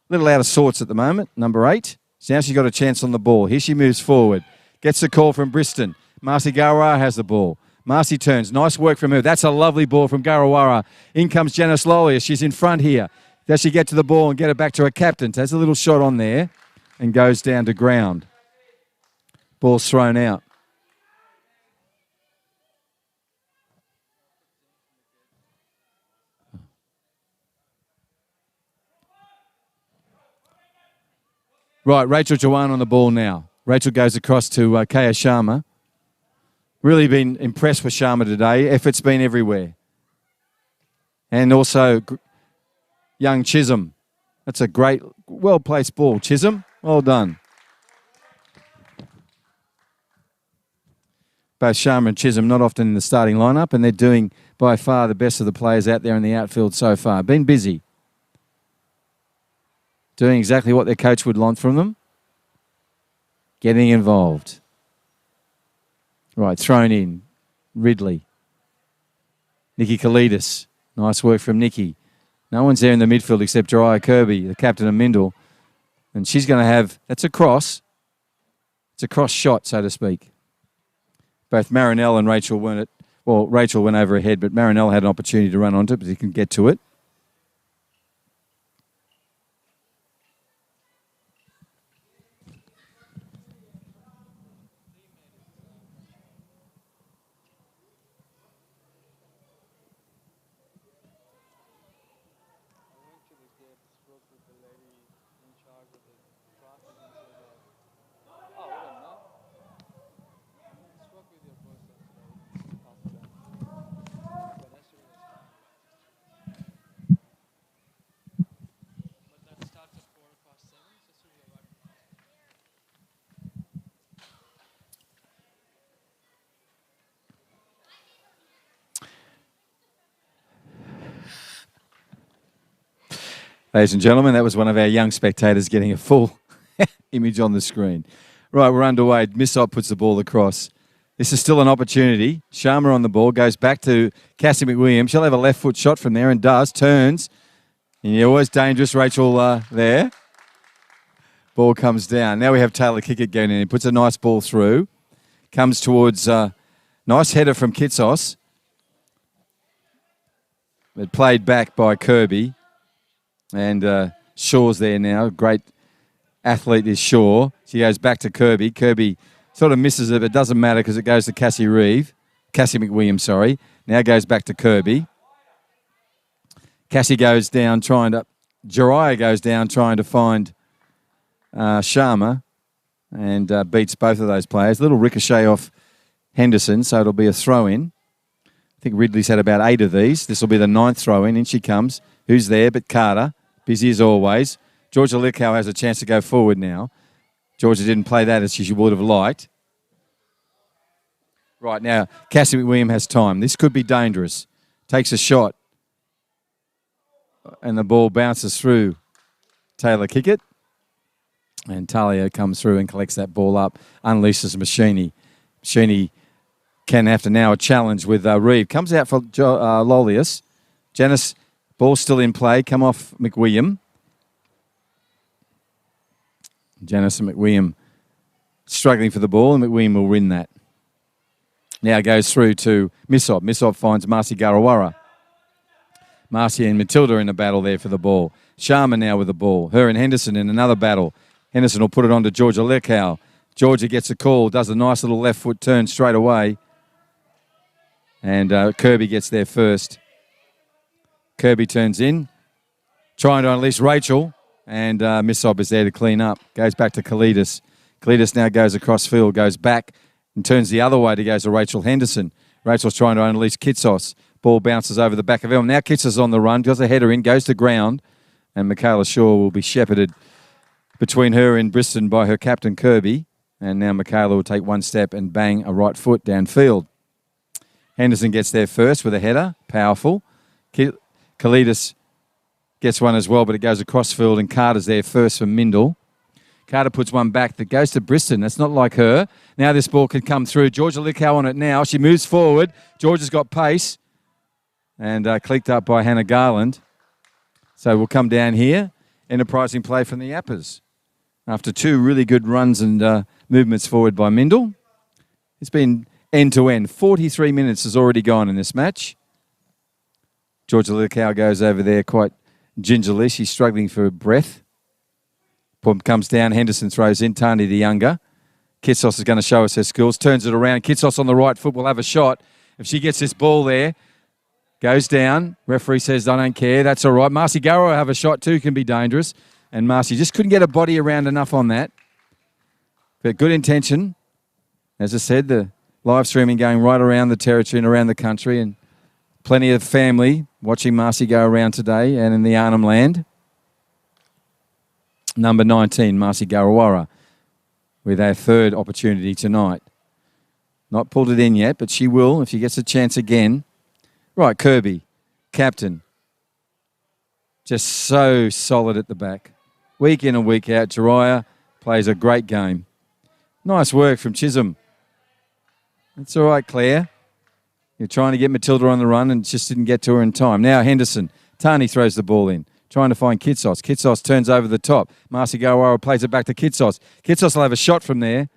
little out of sorts at the moment, number 8. So now she's got a chance on the ball. Here she moves forward. Gets the call from Briston. Marcy Garawara has the ball. Marcy turns. Nice work from her. That's a lovely ball from Garawara. In comes Janice Lawley. She's in front here. Does she get to the ball and get it back to her captain? Has a little shot on there and goes down to ground. Ball's thrown out. Right, Rachel Jawan on the ball now. Rachel goes across to Kaya Sharma. Really been impressed with Sharma today. Effort's been everywhere. And also young Chisholm. That's a great, well-placed ball. Chisholm, well done. Both Sharma and Chisholm not often in the starting lineup, and they're doing by far the best of the players out there in the outfield so far. Been busy. Doing exactly what their coach would want from them. Getting involved. Right, thrown in. Ridley. Nikki Kalides. Nice work from Nikki. No one's there in the midfield except Jariah Kirby, the captain of Mindil. And she's going to have... That's a cross. It's a cross shot, so to speak. Both Marinelle and Rachel weren't it. Well, Rachel went over ahead, but Marinelle had an opportunity to run onto it, but he can get to it. Ladies and gentlemen, that was one of our young spectators getting a full image on the screen. Right, we're underway. Missop puts the ball across. This is still an opportunity. Sharma on the ball, goes back to Cassie McWilliams. She'll have a left foot shot from there and does, turns. And you're always dangerous, Rachel, there. Ball comes down. Now we have Taylor Kickett going in. He puts a nice ball through. Comes towards, nice header from Kitsos. But played back by Kirby. And Shaw's there now. Great athlete is Shaw. She goes back to Kirby. Kirby sort of misses it, but it doesn't matter because it goes to Cassie McWilliams, sorry. Now goes back to Kirby. Cassie goes down Jariah goes down trying to find Sharma and beats both of those players. Little ricochet off Henderson, so it'll be a throw-in. I think Ridley's had about 8 of these. This will be the 9th throw-in. In she comes. Who's there but Carter? Busy as always. Georgia Lukau has a chance to go forward now. Georgia didn't play that as she would have liked. Right, now Cassie McWilliams has time. This could be dangerous. Takes a shot. And the ball bounces through Taylor Kickett. And Talia comes through and collects that ball up. Unleashes Machini. Machini can have to now a challenge with Reeve. Comes out for Lolius. Janice Ball still in play. Come off McWilliam. Janice and McWilliam struggling for the ball, and McWilliam will win that. Now goes through to Missob. Missob finds Marcy Garawara. Marcy and Matilda in a battle there for the ball. Sharma now with the ball. Her and Henderson in another battle. Henderson will put it on to Georgia Lekow. Georgia gets a call, does a nice little left foot turn straight away. And Kirby gets there first. Kirby turns in, trying to unleash Rachel. And Missob is there to clean up. Goes back to Kalidas. Kalidas now goes across field, goes back and turns the other way to go to Rachel Henderson. Rachel's trying to unleash Kitsos. Ball bounces over the back of him. Now Kitsos on the run, does a header in, goes to ground. And Michaela Shaw will be shepherded between her and Briston by her captain Kirby. And now Michaela will take one step and bang a right foot downfield. Henderson gets there first with a header. Powerful. Kalidas gets one as well, but it goes across field, and Carter's there first for Mindil. Carter puts one back that goes to Briston. That's not like her. Now this ball can come through. Georgia Licow on it now. She moves forward. Georgia's got pace. And clicked up by Hannah Garland. So we'll come down here. Enterprising play from the Yapas. After two really good runs and movements forward by Mindil. It's been end-to-end. 43 minutes has already gone in this match. Georgia Licow goes over there quite gingerly. She's struggling for breath. Pump comes down. Henderson throws in. Tani the younger. Kitsos is going to show us her skills. Turns it around. Kitsos on the right foot will have a shot. If she gets this ball there, goes down. Referee says, I don't care. That's all right. Marcy Garrow will have a shot too. Can be dangerous. And Marcy just couldn't get her body around enough on that. But good intention. As I said, the live streaming going right around the territory and around the country. And plenty of family watching Marcy go around today and in the Arnhem land. Number 19, Marcy Garawara, with our third opportunity tonight. Not pulled it in yet, but she will if she gets a chance again. Right, Kirby, captain. Just so solid at the back. Week in and week out, Jiraiya plays a great game. Nice work from Chisholm. That's all right, Claire. You're trying to get Matilda on the run and just didn't get to her in time. Now Henderson. Tani throws the ball in. Trying to find Kitsos. Kitsos turns over the top. Marcy Gawara plays it back to Kitsos. Kitsos will have a shot from there.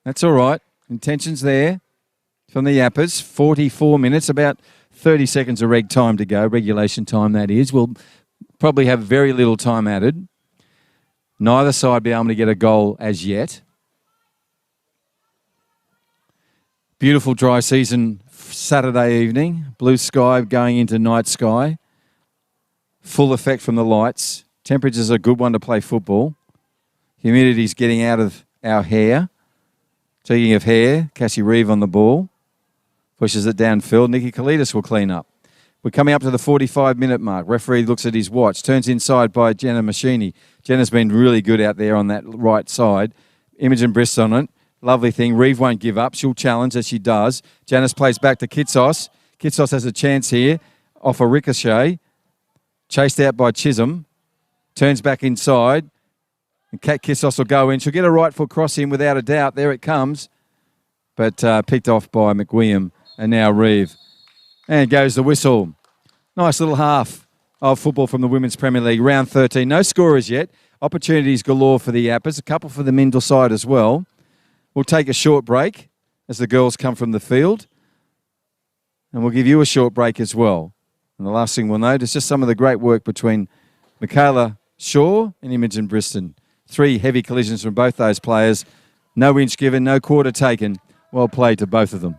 That's all right. Intentions there from the Yappers. 44 minutes, about 30 seconds of reg time to go. Regulation time, that is. We'll probably have very little time added. Neither side be able to get a goal as yet. Beautiful dry season Saturday evening. Blue sky going into night sky. Full effect from the lights. Temperature's a good one to play football. Humidity's getting out of our hair. Speaking of hair, Cassie Reeve on the ball. Pushes it downfield. Nikki Kalidas will clean up. We're coming up to the 45-minute mark. Referee looks at his watch. Turns inside by Jenna Machini. Jenna's been really good out there on that right side. Imogen Briss on it. Lovely thing. Reeve won't give up. She'll challenge as she does. Janice plays back to Kitsos. Kitsos has a chance here off a ricochet. Chased out by Chisholm. Turns back inside. And Kat Kitsos will go in. She'll get a right foot cross in without a doubt. There it comes. But picked off by McWilliam. And now Reeve. And goes the whistle. Nice little half of football from the Women's Premier League. Round 13. No scorers yet. Opportunities galore for the Yappers. A couple for the Mindil side as well. We'll take a short break as the girls come from the field. And we'll give you a short break as well. And the last thing we'll note is just some of the great work between Michaela Shaw and Imogen Briston. 3 heavy collisions from both those players. No inch given, no quarter taken. Well played to both of them.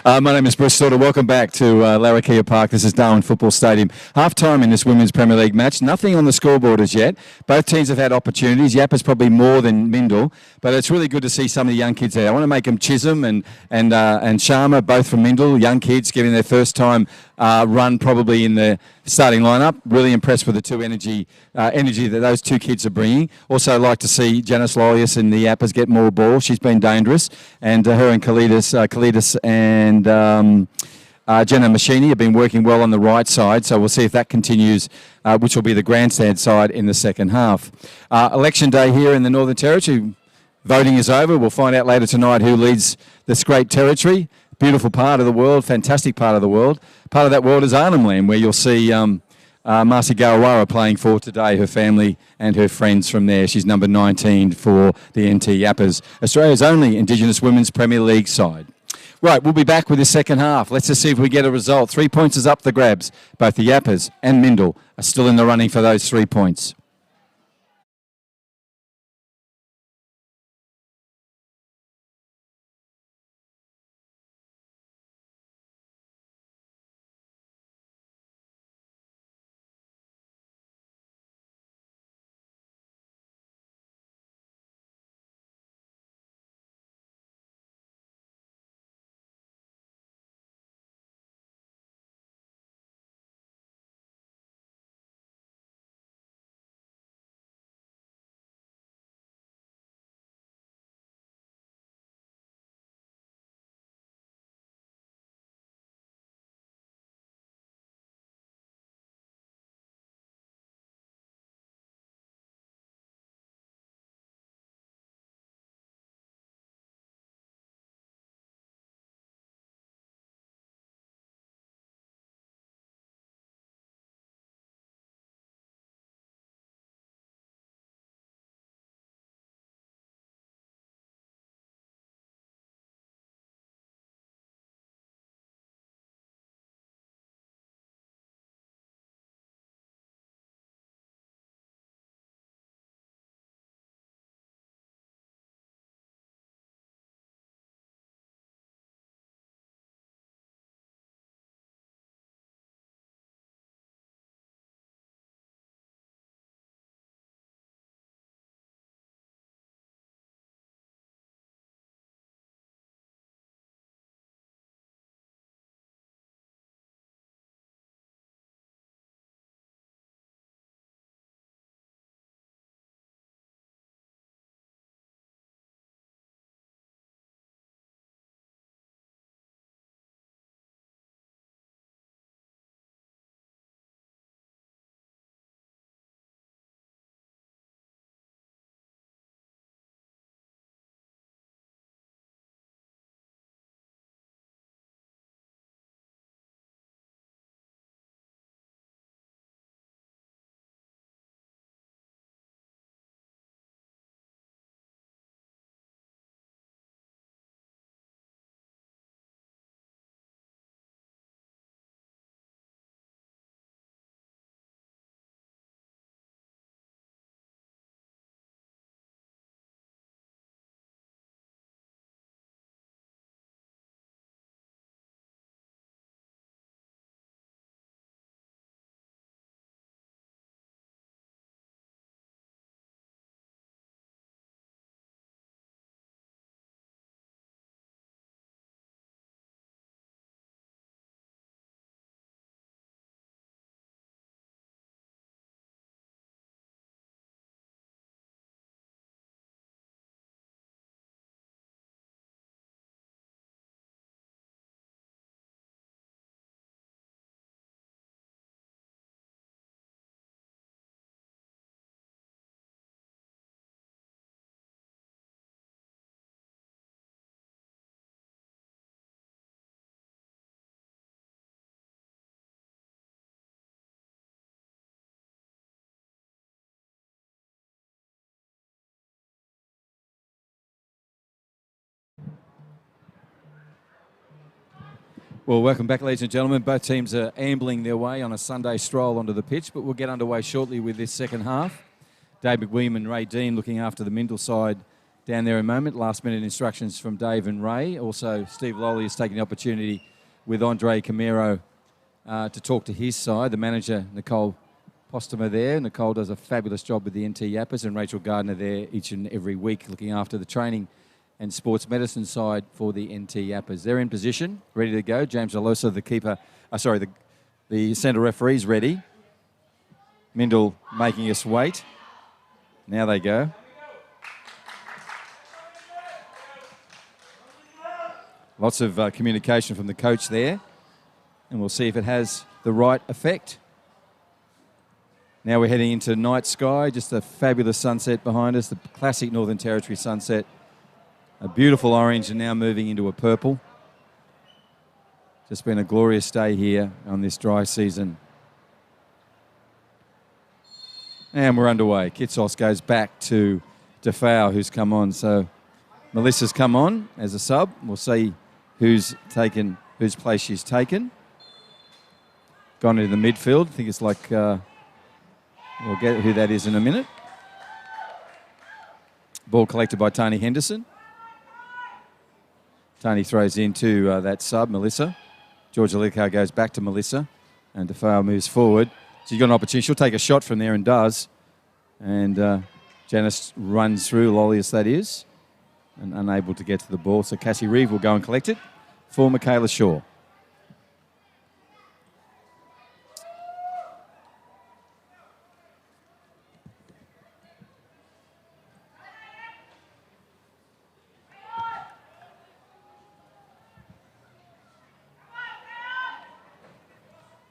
My name is Bruce Sauter. Welcome back to Larrakia Park. This is Darwin Football Stadium. Half-time in this Women's Premier League match. Nothing on the scoreboard as yet. Both teams have had opportunities. Yapas probably more than Mindil, but it's really good to see some of the young kids there. I want to make them Chisholm and Sharma, both from Mindil, young kids giving their first time run probably in the starting lineup. Really impressed with the energy that those two kids are bringing. Also like to see Janice Lolius and the Yapas get more ball. She's been dangerous, and her and Kalidas and Jenna Machini have been working well on the right side, so we'll see if that continues, which will be the grandstand side in the second half. Election day here in the Northern Territory. Voting is over. We'll find out later tonight who leads this great territory. Beautiful part of the world, fantastic part of the world. Part of that world is Arnhem Land, where you'll see Marcy Garawara playing for today, her family and her friends from there. She's number 19 for the NT Yapas, Australia's only Indigenous Women's Premier League side. Right, we'll be back with the second half. Let's just see if we get a result. 3 points is up the grabs. Both the Yapas and Mindil are still in the running for those 3 points. Well, welcome back, ladies and gentlemen. Both teams are ambling their way on a Sunday stroll onto the pitch, but we'll get underway shortly with this second half. Dave McWilliam and Ray Dean looking after the Mindil side down there in a moment. Last-minute instructions from Dave and Ray. Also, Steve Lolly is taking the opportunity with Andre Camero to talk to his side. The manager, Nicole Postuma, there. Nicole does a fabulous job with the NT Yapas, and Rachel Gardner there each and every week looking after the training and sports medicine side for the NT Yapas. They're in position, ready to go. James Alosa, the keeper, the centre referee's ready. Mindil making us wait. Now they go. Lots of communication from the coach there, and we'll see if it has the right effect. Now we're heading into night sky, just a fabulous sunset behind us, the classic Northern Territory sunset. A beautiful orange and now moving into a purple. Just been a glorious day here on this dry season. And we're underway. Kitsos goes back to Defau, who's come on. So Melissa's come on as a sub. We'll see whose place she's taken. Gone into the midfield. I think it's like... we'll get who that is in a minute. Ball collected by Tony Henderson. Tony throws into that sub, Melissa. Georgia Lickau goes back to Melissa. And Defau moves forward. She's got an opportunity. She'll take a shot from there and does. And Janice runs through, Lollius that is, and unable to get to the ball. So Cassie Reeve will go and collect it for Michaela Shaw.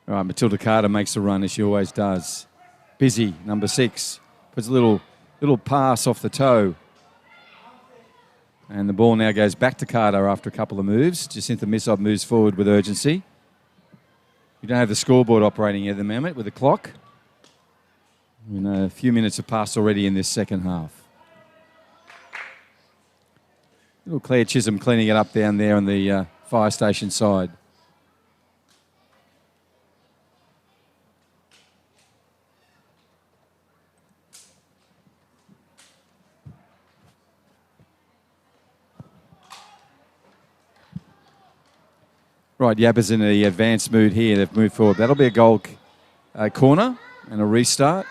All right, Matilda Carter makes the run as she always does. Busy, number 6. Puts a little pass off the toe. And the ball now goes back to Carter after a couple of moves. Jacinta Missob moves forward with urgency. We don't have the scoreboard operating at the moment with the clock. A few minutes have passed already in this second half. Little Claire Chisholm cleaning it up down there on the fire station side. Right, Yapas in the advanced mood here. They've moved forward. That'll be a goal corner and a restart.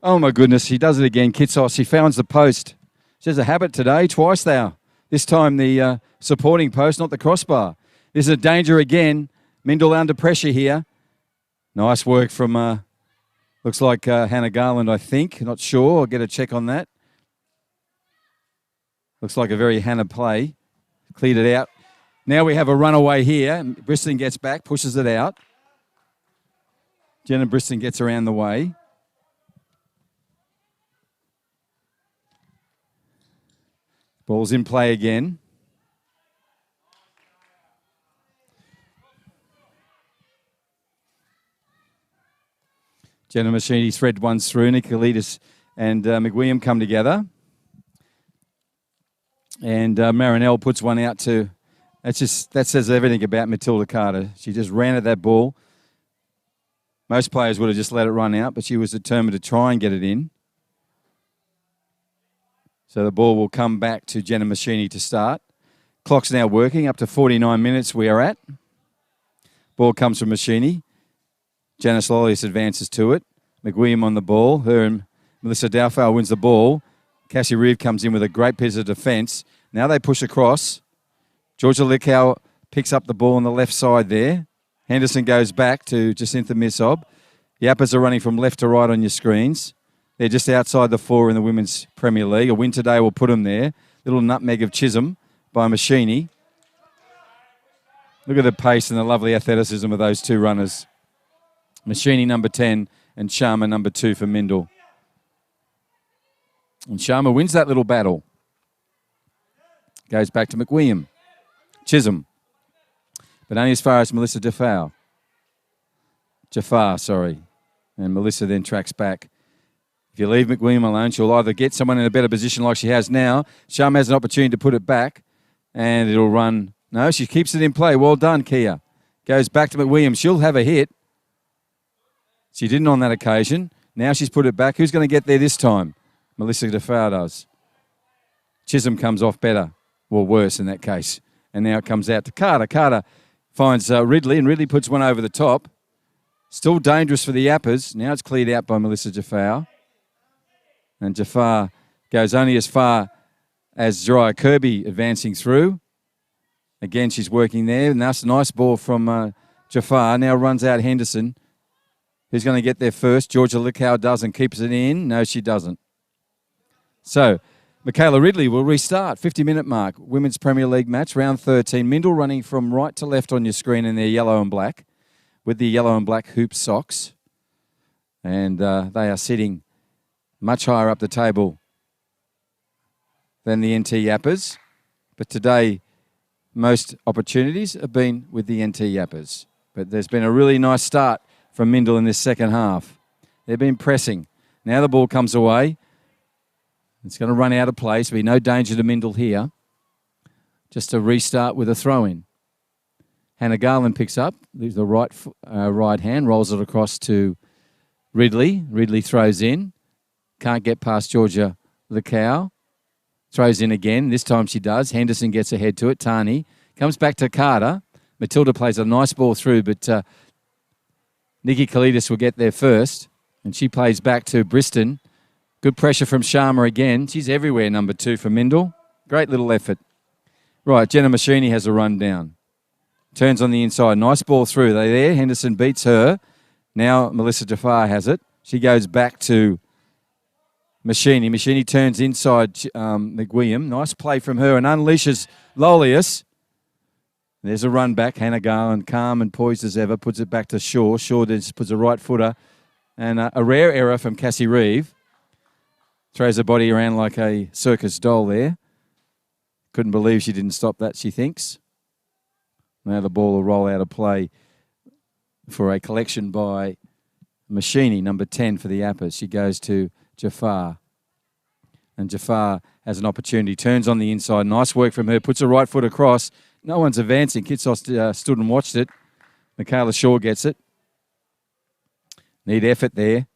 Oh, my goodness, he does it again, Kitsos. He founds the post. She has a habit today, twice now. This time the supporting post, not the crossbar. This is a danger again. Mindil under pressure here. Nice work from, looks like Hannah Garland, I think. Not sure. I'll get a check on that. Looks like a very Hannah play. Cleared it out. Now we have a runaway here. Briston gets back, pushes it out. Jenna Briston gets around the way. Ball's in play again. Jenna Machini thread ones through. Nicolaitis and McWilliam come together. And Marinelle puts one out to... that says everything about Matilda Carter. She just ran at that ball. Most players would have just let it run out, but she was determined to try and get it in. So the ball will come back to Jenna Machini to start. Clock's now working, up to 49 minutes we are at. Ball comes from Machini. Janice Lollius advances to it. McWilliam on the ball. Her and Melissa Daufau wins the ball. Cassie Reeve comes in with a great piece of defence. Now they push across. Georgia Lickau picks up the ball on the left side there. Henderson goes back to Jacinta Missob. Yapas are running from left to right on your screens. They're just outside the 4 in the Women's Premier League. A win today will put them there. Little nutmeg of Chisholm by Machini. Look at the pace and the lovely athleticism of those two runners. Machini, number 10, and Sharma, number 2 for Mindil. And Sharma wins that little battle. Goes back to McWilliam. Chisholm. But only as far as Melissa Jafar, sorry. And Melissa then tracks back. If you leave McWilliam alone, she'll either get someone in a better position like she has now. Sharma has an opportunity to put it back, and it'll run. No, she keeps it in play. Well done, Kia. Goes back to McWilliam. She'll have a hit. She didn't on that occasion. Now she's put it back. Who's going to get there this time? Melissa Jafar does. Chisholm comes off better. Well, worse in that case. And now it comes out to Carter. Carter finds Ridley, and Ridley puts one over the top. Still dangerous for the Yapas. Now it's cleared out by Melissa Jafar. And Jafar goes only as far as Zariah Kirby advancing through. Again, she's working there. And that's a nice ball from Jafar. Now runs out Henderson. Who's going to get there first? Georgia Lickow does and keeps it in. No, she doesn't. So, Michaela Ridley will restart. 50-minute mark. Women's Premier League match, round 13. Mindil running from right to left on your screen in their yellow and black with the yellow and black hoop socks. And they are sitting much higher up the table than the NT Yapas. But today, most opportunities have been with the NT Yapas. But there's been a really nice start from Mindil in this second half. They've been pressing. Now the ball comes away. It's going to run out of place. Be no danger to Mindil here. Just to restart with a throw-in. Hannah Garland picks up the right hand, rolls it across to Ridley. Ridley throws in. Can't get past Georgia Lickow. Throws in again. This time she does. Henderson gets ahead to it. Tani comes back to Carter. Matilda plays a nice ball through, but Nikki Kalidas will get there first. And she plays back to Briston. Good pressure from Sharma again. She's everywhere, number 2 for Mindil. Great little effort. Right, Jenna Machini has a run down. Turns on the inside. Nice ball through. They there. Henderson beats her. Now Melissa Jafar has it. She goes back to Machini. Machini turns inside McWilliam. Nice play from her and unleashes Lolius. There's a run back. Hannah Garland, calm and poised as ever, puts it back to Shaw. Shaw just puts a right footer. And a rare error from Cassie Reeve. Throws her body around like a circus doll there. Couldn't believe she didn't stop that, she thinks. Now the ball will roll out of play for a collection by Machini, number 10 for the Yapas. She goes to Jafar. And Jafar has an opportunity. Turns on the inside. Nice work from her. Puts her right foot across. No one's advancing. Kitsos stood and watched it. Michaela Shaw gets it. Need effort there.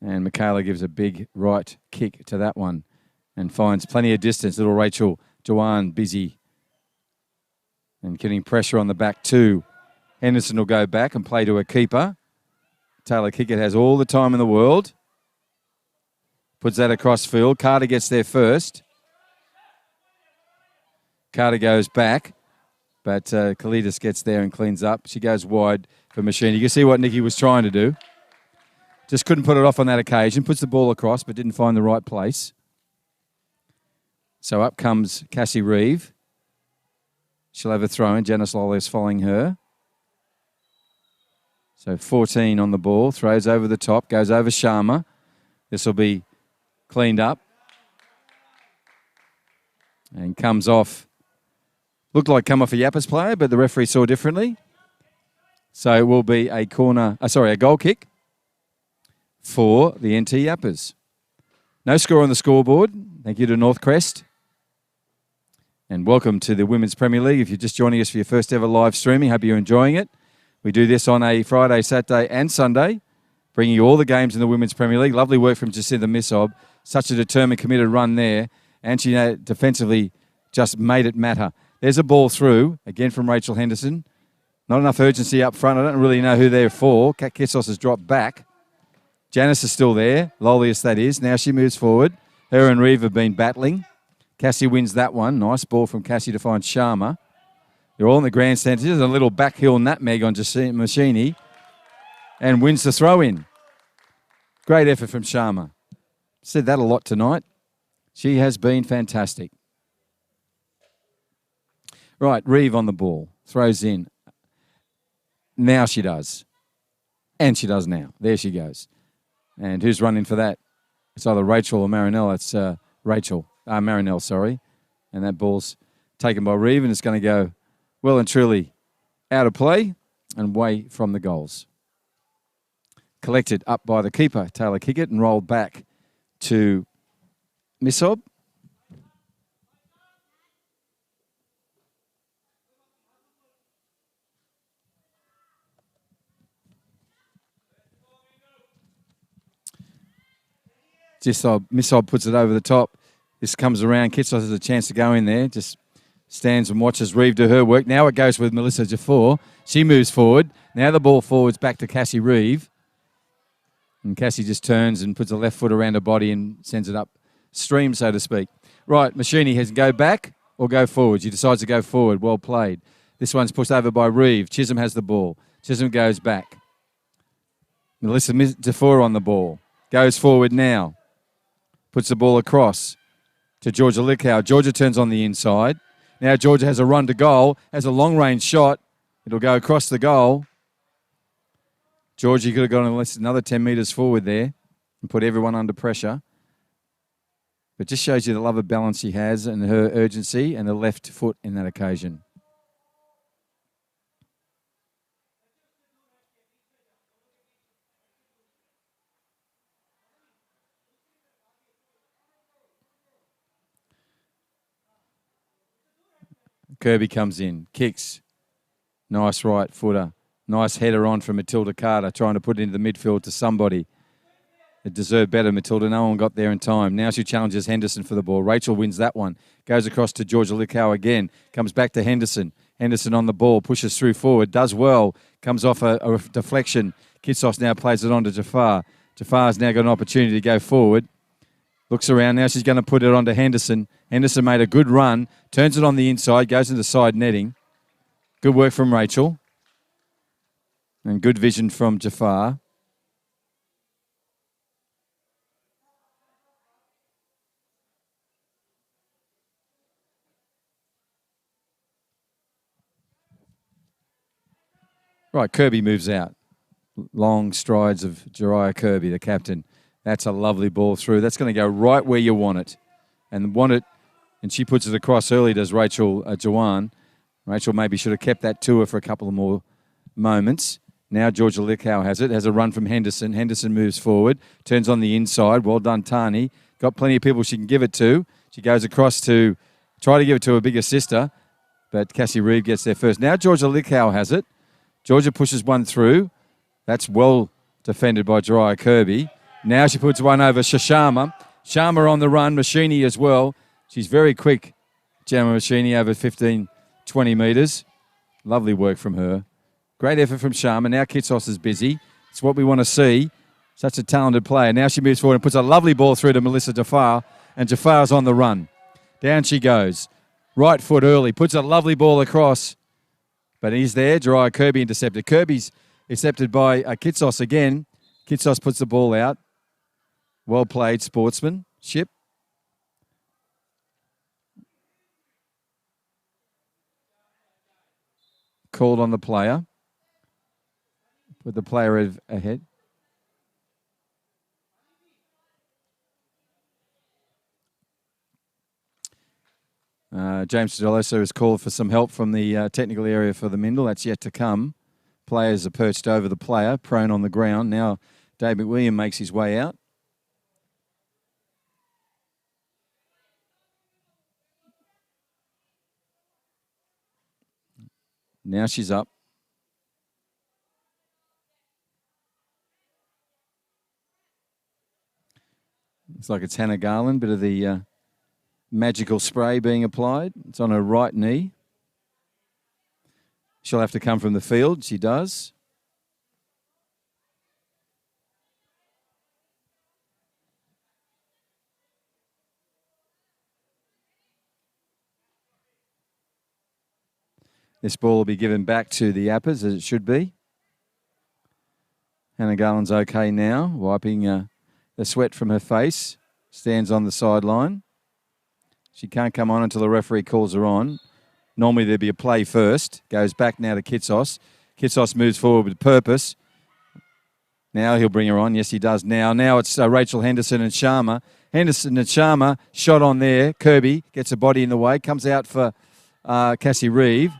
And Michaela gives a big right kick to that one and finds plenty of distance. Little Rachel Joanne busy and getting pressure on the back too. Henderson will go back and play to a keeper. Taylor Kickett has all the time in the world. Puts that across field. Carter gets there first. Carter goes back, but Kalidas gets there and cleans up. She goes wide for Machine. You can see what Nikki was trying to do. Just couldn't put it off on that occasion. Puts the ball across, but didn't find the right place. So up comes Cassie Reeve. She'll have a throw in. Janice Lawless following her. So 14 on the ball. Throws over the top. Goes over Sharma. This will be cleaned up. And comes off. Looked like come off a Yapas player, but the referee saw differently. So it will be a a goal kick for the NT Yapas. No score on the scoreboard. Thank you to Northcrest. And welcome to the Women's Premier League. If you're just joining us for your first ever live streaming, hope you're enjoying it. We do this on a Friday, Saturday and Sunday, bringing you all the games in the Women's Premier League. Lovely work from Jacinta Missob. Such a determined, committed run there. And she defensively just made it matter. There's a ball through, again from Rachel Henderson. Not enough urgency up front. I don't really know who they're for. Kat Kissos has dropped back. Janice is still there. Lolius, that is. Now she moves forward. Her and Reeve have been battling. Cassie wins that one. Nice ball from Cassie to find Sharma. They're all in the grandstand. There's a little backhill nutmeg on Machini and wins the throw-in. Great effort from Sharma. Said that a lot tonight. She has been fantastic. Right, Reeve on the ball. Throws in. Now she does. And she does now. There she goes. And who's running for that? It's either Rachel or Marinelle. It's Marinelle, sorry. And that ball's taken by Reeve, and it's going to go well and truly out of play and away from the goals. Collected up by the keeper, Taylor Kickett, and rolled back to Missob. Missob puts it over the top. This comes around. Kitsos has a chance to go in there. Just stands and watches Reeve do her work. Now it goes with Melissa Jaffour. She moves forward. Now the ball forwards back to Cassie Reeve. And Cassie just turns and puts a left foot around her body and sends it up stream, so to speak. Right, Machini has to go back or go forward. She decides to go forward. Well played. This one's pushed over by Reeve. Chisholm has the ball. Chisholm goes back. Melissa Jaffour on the ball. Goes forward now. Puts the ball across to Georgia Lickow. Georgia turns on the inside. Now Georgia has a run to goal, has a long-range shot. It'll go across the goal. Georgia could have gone another 10 metres forward there and put everyone under pressure. But just shows you the love of balance she has and her urgency and the left foot in that occasion. Kirby comes in, kicks. Nice right footer. Nice header on from Matilda Carter, trying to put it into the midfield to somebody. It deserved better, Matilda. No one got there in time. Now she challenges Henderson for the ball. Rachel wins that one. Goes across to Georgia Lickow again. Comes back to Henderson. Henderson on the ball. Pushes through forward. Does well. Comes off a deflection. Kitsos now plays it on to Jafar. Jafar's now got an opportunity to go forward. Looks around. Now she's going to put it on to Henderson. Henderson made a good run. Turns it on the inside. Goes into side netting. Good work from Rachel. And good vision from Jafar. Right, Kirby moves out. Long strides of Jariah Kirby, the captain. That's a lovely ball through. That's going to go right where you want it. And she puts it across early, does Rachel Jawan. Rachel maybe should have kept that to her for a couple of more moments. Now Georgia Lickow has it. Has a run from Henderson. Henderson moves forward. Turns on the inside. Well done, Tani. Got plenty of people she can give it to. She goes across to try to give it to her bigger sister. But Cassie Reeve gets there first. Now Georgia Lickow has it. Georgia pushes one through. That's well defended by Jariah Kirby. Now she puts one over Shashama. Sharma on the run. Machini as well. She's very quick. Gemma Machini over 15, 20 metres. Lovely work from her. Great effort from Sharma. Now Kitsos is busy. It's what we want to see. Such a talented player. Now she moves forward and puts a lovely ball through to Melissa Jafar. And Jafar's on the run. Down she goes. Right foot early. Puts a lovely ball across. But he's there. Jariah Kirby intercepted. Kirby's intercepted by Kitsos again. Kitsos puts the ball out. Well played, sportsmanship. Called on the player. Put the player ahead. James Delosa is called for some help from the technical area for the Mindil. That's yet to come. Players are perched over the player, prone on the ground. Now Dave McWilliam makes his way out. Now she's up. Looks like it's Hannah Garland, bit of the magical spray being applied. It's on her right knee. She'll have to come from the field. She does. This ball will be given back to the Yapas, as it should be. Hannah Garland's okay now, wiping the sweat from her face. Stands on the sideline. She can't come on until the referee calls her on. Normally there'd be a play first. Goes back now to Kitsos. Kitsos moves forward with purpose. Now he'll bring her on. Yes, he does now. Now it's Rachel Henderson and Sharma. Henderson and Sharma, shot on there. Kirby gets a body in the way. Comes out for Cassie Reeve.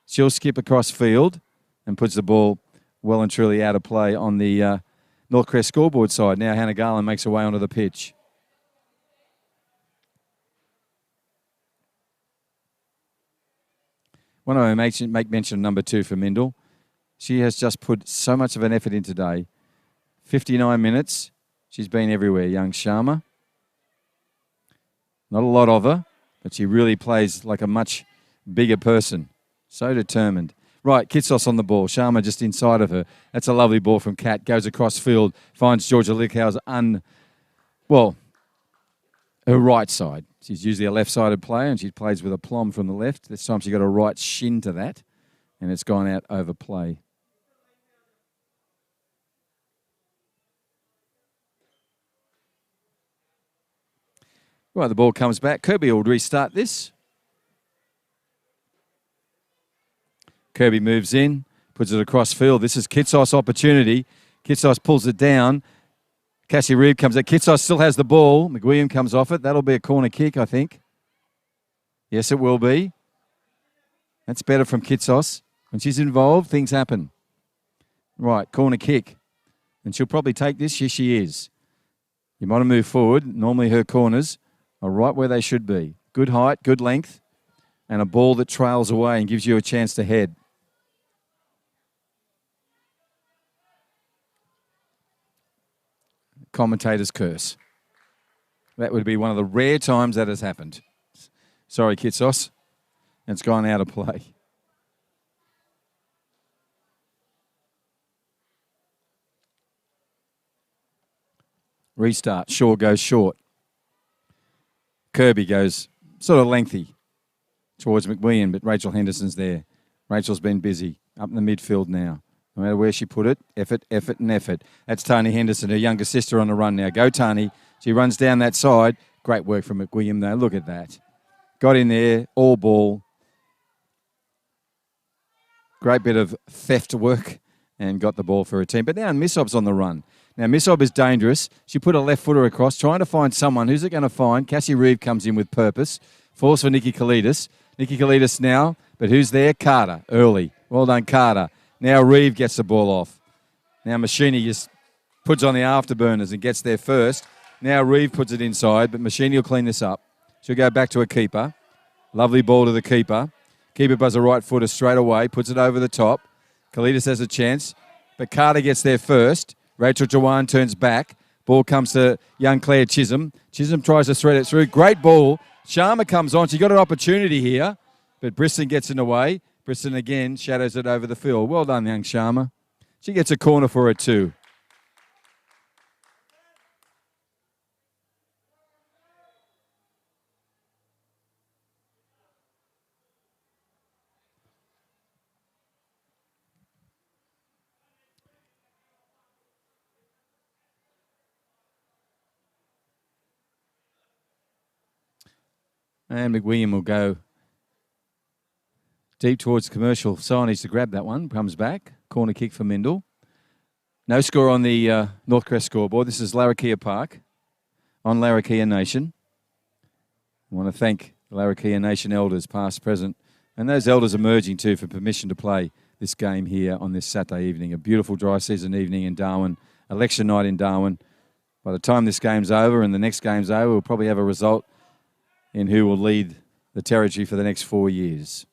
She'll skip across field and puts the ball well and truly out of play on the Northcrest scoreboard side. Now Hannah Garland makes her way onto the pitch. Want to make mention of number 2 for Mindil. She has just put so much of an effort in today. 59 minutes. She's been everywhere, young Sharma. Not a lot of her, but she really plays like a much bigger person. So determined. Right, Kitsos on the ball. Sharma just inside of her. That's a lovely ball from Kat. Goes across field. Finds Georgia Lickhow's her right side. She's usually a left-sided player, and she plays with aplomb from the left. This time she got a right shin to that, and it's gone out over play. Right, the ball comes back. Kirby will restart this. Kirby moves in, puts it across field. This is Kitsos' opportunity. Kitsos pulls it down. Cassie Reeve comes out. Kitsos still has the ball. McWilliam comes off it. That'll be a corner kick, I think. Yes, it will be. That's better from Kitsos. When she's involved, things happen. Right, corner kick. And she'll probably take this. Yes, she is. You want to move forward. Normally her corners are right where they should be. Good height, good length, and a ball that trails away and gives you a chance to head. Commentator's curse. That would be one of the rare times that has happened. Sorry, Kitsos. It's gone out of play. Restart. Shaw goes short. Kirby goes sort of lengthy towards McWilliam, but Rachel Henderson's there. Rachel's been busy up in the midfield now. No matter where she put it, effort, effort, and effort. That's Tani Henderson, her younger sister, on the run now. Go, Tani. She runs down that side. Great work from McWilliam, though. Look at that. Got in there, all ball. Great bit of theft work and got the ball for her team. But now Missob's on the run. Now, Missob is dangerous. She put a left footer across, trying to find someone. Who's it going to find? Cassie Reeve comes in with purpose. Falls for Nikki Kalidas. Nikki Kalidas now, but who's there? Carter, early. Well done, Carter. Now Reeve gets the ball off. Now Machini just puts on the afterburners and gets there first. Now Reeve puts it inside, but Machini will clean this up. She'll go back to a keeper. Lovely ball to the keeper. Keeper buzz a right footer straight away, puts it over the top. Kalidas has a chance, but Carter gets there first. Rachel Jawan turns back. Ball comes to young Claire Chisholm. Chisholm tries to thread it through. Great ball. Sharma comes on. She got an opportunity here, but Briston gets in the way. Briston again shadows it over the field. Well done, young Sharma. She gets a corner for it too. And McWilliam will go deep towards commercial. Someone needs to grab that one. Comes back. Corner kick for Mindil. No score on the Northcrest scoreboard. This is Larrakia Park on Larrakia Nation. I want to thank the Larrakia Nation elders, past, present, and those elders emerging too for permission to play this game here on this Saturday evening. A beautiful dry season evening in Darwin. Election night in Darwin. By the time this game's over and the next game's over, we'll probably have a result in who will lead the territory for the next 4 years.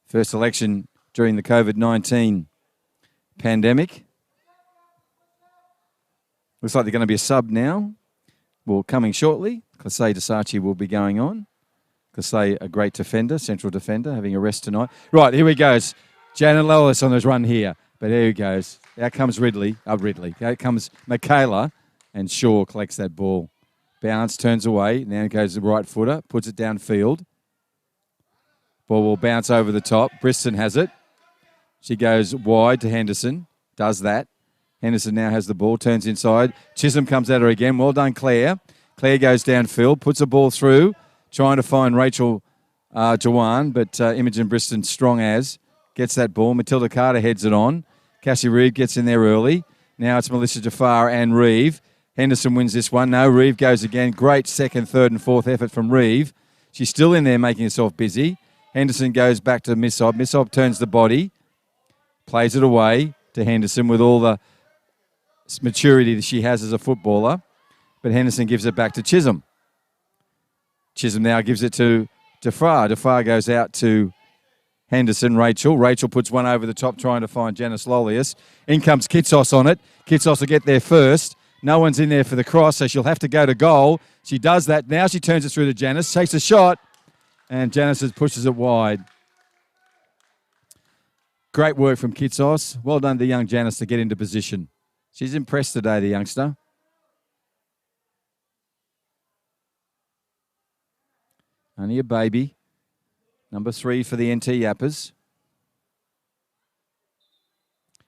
First election during the COVID-19 pandemic. Looks like they're going to be a sub now. Well, coming shortly. Classe DeSarchi will be going on. Classe, a great defender, central defender, having a rest tonight. Right, here he goes. Janet Lawless on his run here. But here he goes. Out comes Ridley. Out comes Michaela. And Shaw collects that ball. Bounce, turns away, now goes the right footer, puts it downfield. Ball will bounce over the top. Briston has it. She goes wide to Henderson, does that. Henderson now has the ball, turns inside. Chisholm comes at her again. Well done, Claire. Claire goes downfield, puts the ball through, trying to find Rachel Jawan, but Imogen Briston, strong as, gets that ball. Matilda Carter heads it on. Cassie Reeve gets in there early. Now it's Melissa Jafar and Reeve. Henderson wins this one. No, Reeve goes again. Great second, third and fourth effort from Reeve. She's still in there making herself busy. Henderson goes back to Missob. Missob turns the body, plays it away to Henderson with all the maturity that she has as a footballer. But Henderson gives it back to Chisholm. Chisholm now gives it to Jafar. Jafar goes out to Henderson, Rachel. Rachel puts one over the top trying to find Janice Lolius. In comes Kitsos on it. Kitsos will get there first. No one's in there for the cross, so she'll have to go to goal. She does that. Now she turns it through to Janice, takes a shot, and Janice pushes it wide. Great work from Kitsos. Well done to young Janice to get into position. She's impressed today, the youngster. Only a baby. Number 3 for the NT Yappers.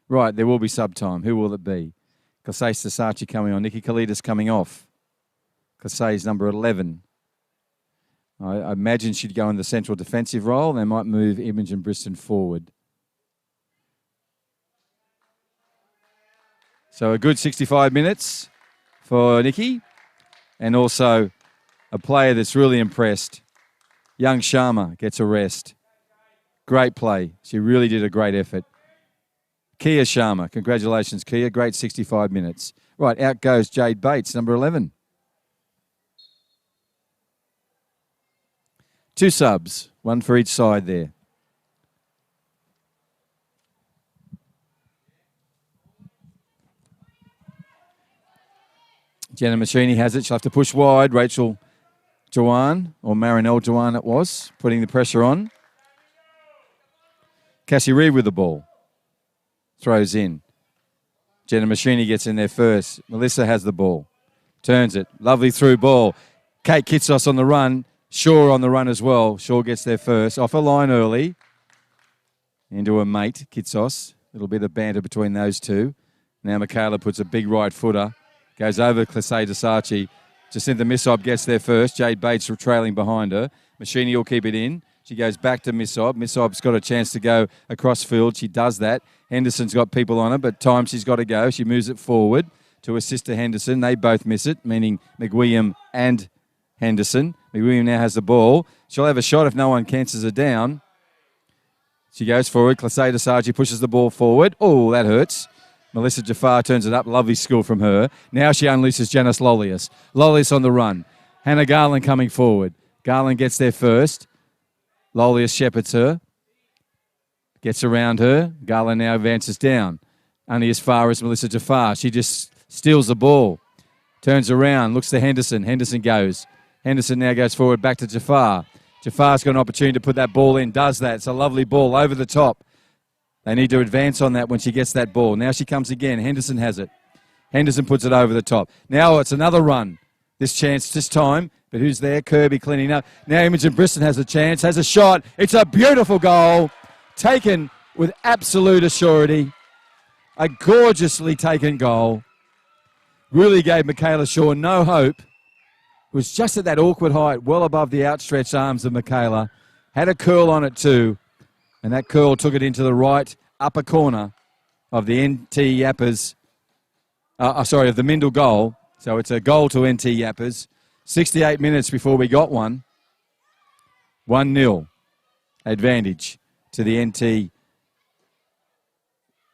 Right, there will be sub-time. Who will it be? Kasei Sasachi coming on. Nikki Kalidas coming off. Kasei's number 11. I imagine she'd go in the central defensive role. They might move Imogen Briston forward. So a good 65 minutes for Nikki. And also a player that's really impressed. Young Sharma gets a rest. Great play. She really did a great effort. Kia Sharma. Congratulations, Kia. Great 65 minutes. Right, out goes Jade Bates, number 11. 2 subs, 1 for each side there. Jenna Machini has it. She'll have to push wide. Rachel Jawan, or Marinelle Jawan it was, putting the pressure on. Cassie Reeve with the ball. Throws in. Jenna Machini gets in there first. Melissa has the ball. Turns it. Lovely through ball. Kate Kitsos on the run. Shaw on the run as well. Shaw gets there first. Off a line early. Into her mate, Kitsos. It'll be the banter between those two. Now Michaela puts a big right footer. Goes over Clasey Desachi. Jacinta Missob gets there first. Jade Bates trailing behind her. Machini will keep it in. She goes back to Missob. Missob's got a chance to go across field. She does that. Henderson's got people on her, but time she's got to go. She moves it forward to assist to Henderson. They both miss it, meaning McWilliam and Henderson. McWilliam now has the ball. She'll have a shot if no one cancels her down. She goes forward. Clasey Desachi pushes the ball forward. Oh, that hurts. Melissa Jafar turns it up. Lovely skill from her. Now she unleashes Janice Lolius. Lolius on the run. Hannah Garland coming forward. Garland gets there first. Lolius shepherds her. Gets around her. Garland now advances down. Only as far as Melissa Jafar. She just steals the ball. Turns around. Looks to Henderson. Henderson goes. Henderson now goes forward back to Jafar. Jafar's got an opportunity to put that ball in. Does that. It's a lovely ball over the top. They need to advance on that when she gets that ball. Now she comes again. Henderson has it. Henderson puts it over the top. Now it's another run. This time. But who's there? Kirby cleaning up. Now Imogen Briston has a chance, has a shot. It's a beautiful goal. Taken with absolute assurity. A gorgeously taken goal. Really gave Michaela Shaw no hope. Was just at that awkward height, well above the outstretched arms of Michaela. Had a curl on it too. And that curl took it into the right upper corner of the NT Yappers. Of the Mindil goal. So it's a goal to NT Yappers. 68 minutes before we got one. 1-0 advantage to the NT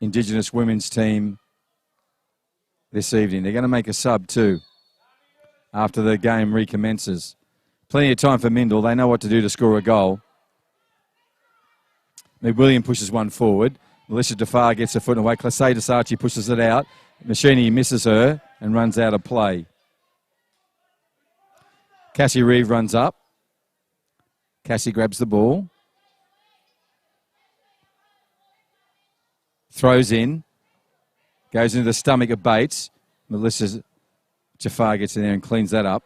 Indigenous women's team this evening. They're going to make a sub too after the game recommences. Plenty of time for Mindil. They know what to do to score a goal. McWilliam pushes one forward. Melissa Jafar gets her foot away. Clasey Desachi pushes it out. Machini misses her and runs out of play. Cassie Reeve runs up. Cassie grabs the ball. Throws in. Goes into the stomach of Bates. Melissa Jafar gets in there and cleans that up.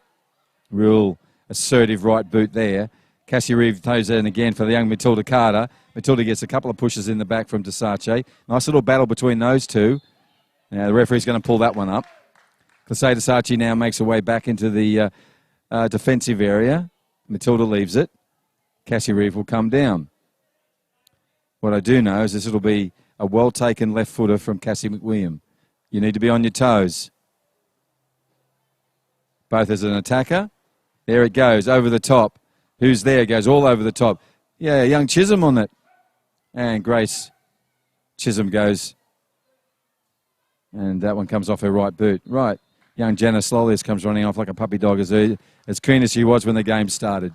Real assertive right boot there. Cassie Reeve throws in again for the young Matilda Carter. Matilda gets a couple of pushes in the back from Desache. Nice little battle between those two. Now the referee's going to pull that one up. Clasey Desache now makes her way back into the defensive area. Matilda leaves it. Cassie Reeve will come down. What I do know is this will be a well-taken left footer from Cassie McWilliam. You need to be on your toes. Both as an attacker. There it goes, over the top. Who's there? Goes all over the top. Yeah, young Chisholm on it. And Grace Chisholm goes. And that one comes off her right boot. Right. Young Jenna Slolius comes running off like a puppy dog as keen as she was when the game started.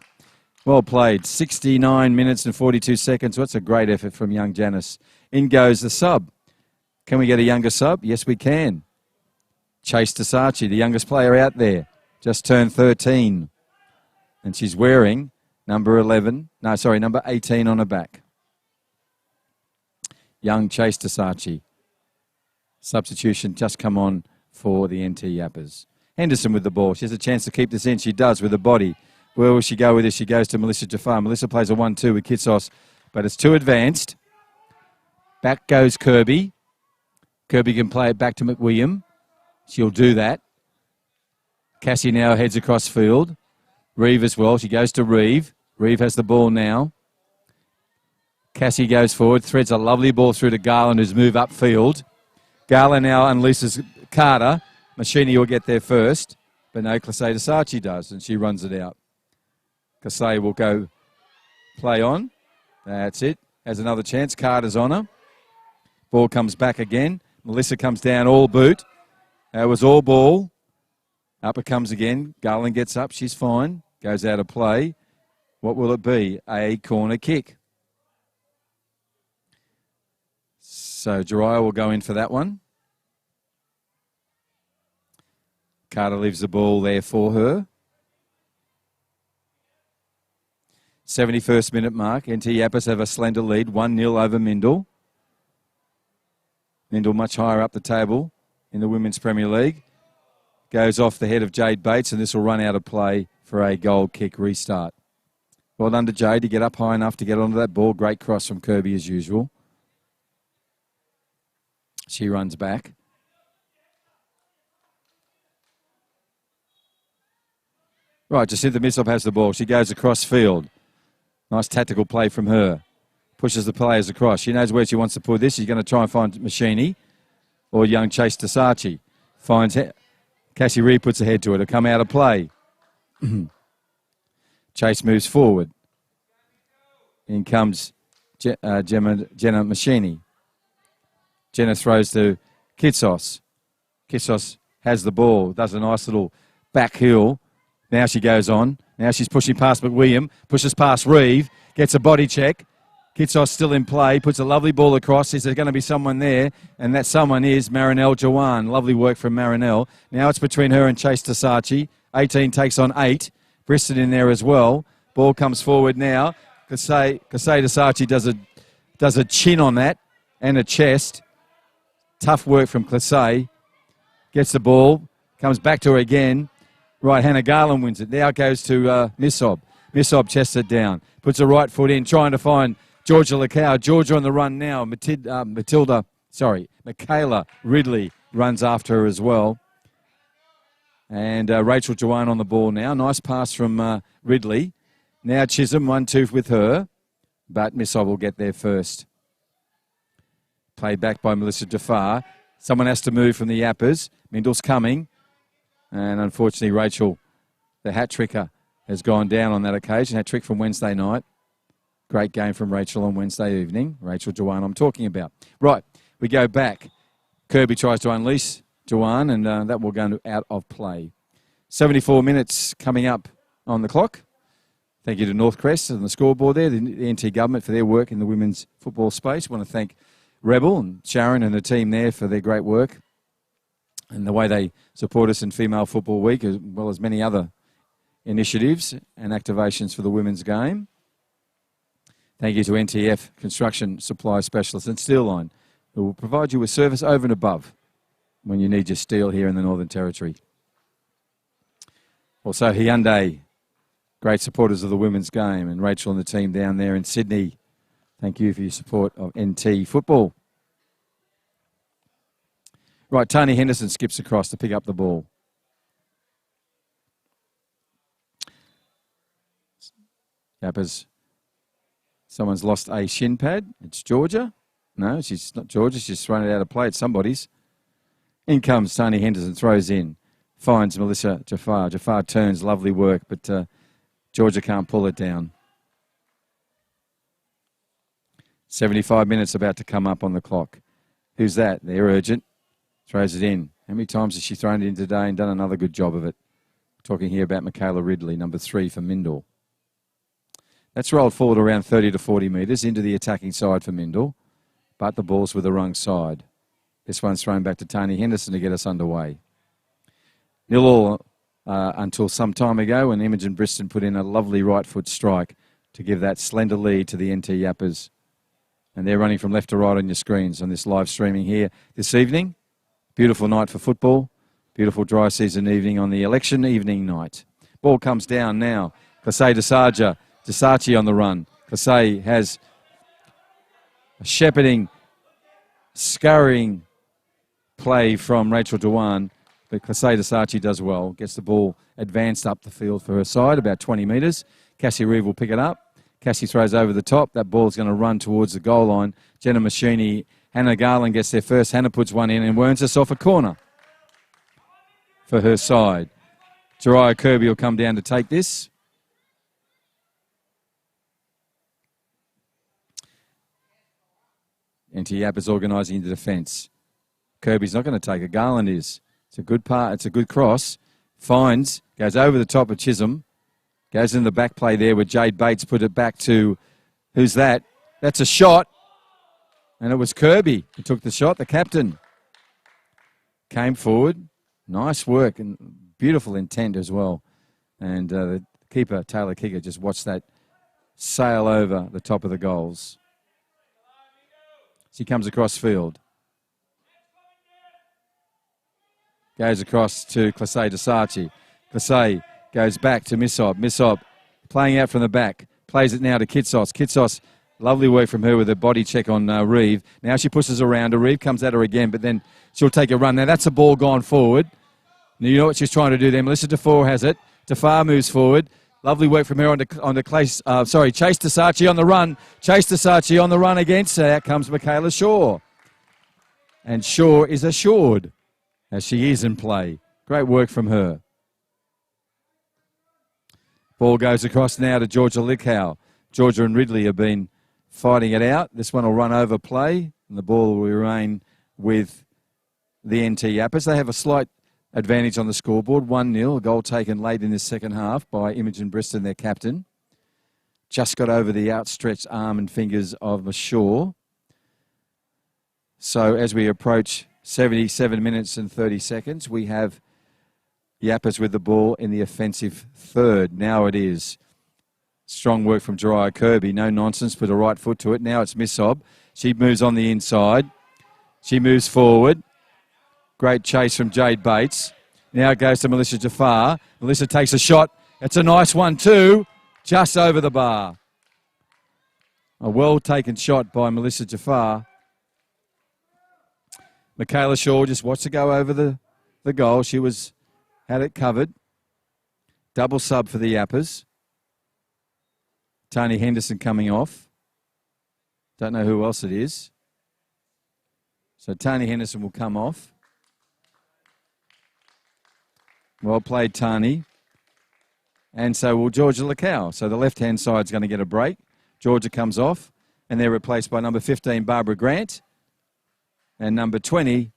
Well played. 69 minutes and 42 seconds. What's a great effort from young Janice. In goes the sub. Can we get a younger sub? Yes, we can. Chase Tasachi, the youngest player out there. Just turned 13. And she's wearing number 18 on her back. Young Chase Tasachi. Substitution just come on for the NT Yapas. Henderson with the ball. She has a chance to keep this in. She does with the body. Where will she go with this? She goes to Melissa Jafar. Melissa plays a 1-2 with Kitsos, but it's too advanced. Back goes Kirby. Kirby can play it back to McWilliam. She'll do that. Cassie now heads across field. Reeve as well. She goes to Reeve. Reeve has the ball now. Cassie goes forward, threads a lovely ball through to Garland, who's moved upfield. Garland now unleashes Carter. Machini will get there first, but no, Clasey Tasachi does, and she runs it out. Clasey will go play on. That's it. Has another chance. Carter's on her. Ball comes back again. Melissa comes down all boot. That was all ball. Up it comes again. Garland gets up. She's fine. Goes out of play. What will it be? A corner kick. So Jariah will go in for that one. Carter leaves the ball there for her. 71st minute mark. NT Yapas have a slender lead. 1-0 over Mindil. Mindil much higher up the table in the Women's Premier League. Goes off the head of Jade Bates, and this will run out of play for a goal kick restart. Well done to Jade to get up high enough to get onto that ball. Great cross from Kirby as usual. She runs back. Right, Jacinta Missop has the ball. She goes across field. Nice tactical play from her. Pushes the players across. She knows where she wants to put this. She's going to try and find Machini or young Chase Tasachi. Finds Cassie Reeve puts a head to it. It'll come out of play. Chase moves forward. In comes Jenna Machini. Jenna throws to Kitsos. Kitsos has the ball. Does a nice little back heel. Now she goes on. Now she's pushing past McWilliam. Pushes past Reeve. Gets a body check. Kitsos still in play. Puts a lovely ball across. Is there going to be someone there? And that someone is Marinelle Jawan. Lovely work from Marinelle. Now it's between her and Chase Tasachi. 18 takes on 8. Briston in there as well. Ball comes forward now. Kasei Tasachi does a chin on that and a chest. Tough work from Clasey. Gets the ball. Comes back to her again. Right, Hannah Garland wins it. Now it goes to Missob. Missob chests it down. Puts her right foot in, trying to find Georgia Lecau. Georgia on the run now. Michaela Ridley runs after her as well. And Rachel Jawan on the ball now. Nice pass from Ridley. Now Chisholm, 1-2 with her. But Missob will get there first. Played back by Melissa Jafar. Someone has to move from the Yappers. Mindil's coming. And unfortunately, Rachel, the hat-tricker, has gone down on that occasion. Hat-trick from Wednesday night. Great game from Rachel on Wednesday evening. Rachel Jawan I'm talking about. Right, we go back. Kirby tries to unleash Jawan, and that will go out of play. 74 minutes coming up on the clock. Thank you to Northcrest and the scoreboard there, the NT government for their work in the women's football space. I want to thank Rebel and Sharon and the team there for their great work and the way they support us in Female Football Week, as well as many other initiatives and activations for the women's game. Thank you to NTF Construction Supply Specialists and Steel Line, who will provide you with service over and above when you need your steel here in the Northern Territory. Also Hyundai, great supporters of the women's game, and Rachel and the team down there in Sydney. Thank you for your support of NT football. Right, Tony Henderson skips across to pick up the ball. Yappers Someone's lost a shin pad. It's Georgia. No, she's not Georgia. She's thrown it out of play. It's somebody's. In comes Tony Henderson, throws in. Finds Melissa Jafar. Jafar turns, lovely work, but Georgia can't pull it down. 75 minutes about to come up on the clock. Who's that? They're urgent. Throws it in. How many times has she thrown it in today and done another good job of it? Talking here about Michaela Ridley, number 3 for Mindil. That's rolled forward around 30 to 40 metres into the attacking side for Mindil, but the ball's with the wrong side. This one's thrown back to Tony Henderson to get us underway. 0-0 until some time ago when Imogen Briston put in a lovely right foot strike to give that slender lead to the NT Yapas. And they're running from left to right on your screens on this live streaming here this evening. Beautiful night for football. Beautiful dry season evening on the election evening night. Ball comes down now. Classe Desace on the run. Classe has a shepherding, scurrying play from Rachel Dewan, but Classe Desace does well. Gets the ball advanced up the field for her side, about 20 metres. Cassie Reeve will pick it up. Cassie throws over the top. That ball's going to run towards the goal line. Jenna Machini, Hannah Garland gets there first. Hannah puts one in and earns herself a corner for her side. Jariah Kirby will come down to take this. NT Yapas organising the defence. Kirby's not going to take it. Garland is. It's a good part. It's a good cross. Finds. Goes over the top of Chisholm. Goes in the back play there with Jade Bates. Put it back to, who's that? That's a shot. And it was Kirby who took the shot. The captain came forward. Nice work and beautiful intent as well. And the keeper, Taylor Kicker, just watched that sail over the top of the goals. She comes across field. Goes across to Classe Desace. Classe goes back to Missob. Missob playing out from the back. Plays it now to Kitsos. Kitsos, lovely work from her with a body check on Reeve. Now she pushes around her. Reeve comes at her again, but then she'll take a run. Now that's a ball gone forward. Now you know what she's trying to do there. Melissa Defoe has it. Defar moves forward. Lovely work from her on Chase Desace on the run. Chase Desace on the run against her. Out comes Michaela Shaw. And Shaw is assured, as she is in play. Great work from her. Ball goes across now to Georgia Lickhow. Georgia and Ridley have been fighting it out. This one will run over play, and the ball will remain with the NT Yapas. They have a slight advantage on the scoreboard, 1-0, a goal taken late in this second half by Imogen Briston, their captain. Just got over the outstretched arm and fingers of Mashaw. So as we approach 77 minutes and 30 seconds, we have Yapas with the ball in the offensive third. Now it is. Strong work from Jariah Kirby. No nonsense, put a right foot to it. Now it's Missob. She moves on the inside. She moves forward. Great chase from Jade Bates. Now it goes to Melissa Jafar. Melissa takes a shot. It's a nice one too. Just over the bar. A well-taken shot by Melissa Jafar. Michaela Shaw just watched it go over the goal. She had it covered. Double sub for the Yapas. Tony Henderson coming off. Don't know who else it is. So Tony Henderson will come off. Well played, Tani. And so will Georgia Lickhow. So the left-hand side's going to get a break. Georgia comes off, and they're replaced by number 15, Barbara Grant. And number 20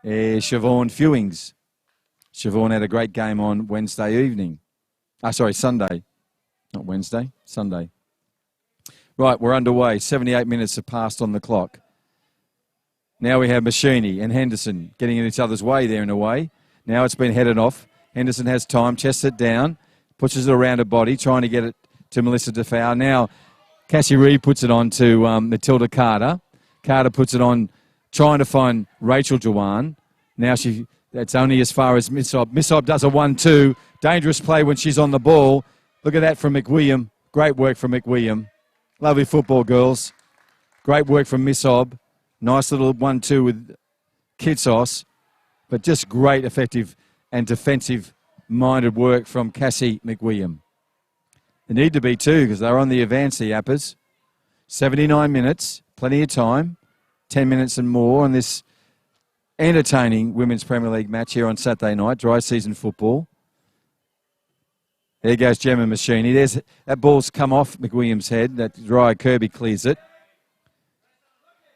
is Siobhan Fewings. Siobhan had a great game on Wednesday evening. Sunday. Not Wednesday, Sunday. Right, we're underway. 78 minutes have passed on the clock. Now we have Machini and Henderson getting in each other's way there in a way. Now it's been headed off. Henderson has time, chests it down, pushes it around her body, trying to get it to Melissa Defoe. Now Cassie Reeve puts it on to Matilda Carter. Carter puts it on, trying to find Rachel Jawan. Now that's only as far as Missob. Missob does a 1-2. Dangerous play when she's on the ball. Look at that from McWilliam. Great work from McWilliam. Lovely football, girls. Great work from Missob. Nice little 1-2 with Kitsos. But just great, effective and defensive-minded work from Cassie McWilliam. They need to be too, because they're on the advance, the Yapas. 79 minutes, plenty of time, 10 minutes and more on this entertaining Women's Premier League match here on Saturday night, dry season football. There goes Gemma Machini. That ball's come off McWilliam's head. That Dry Kirby clears it.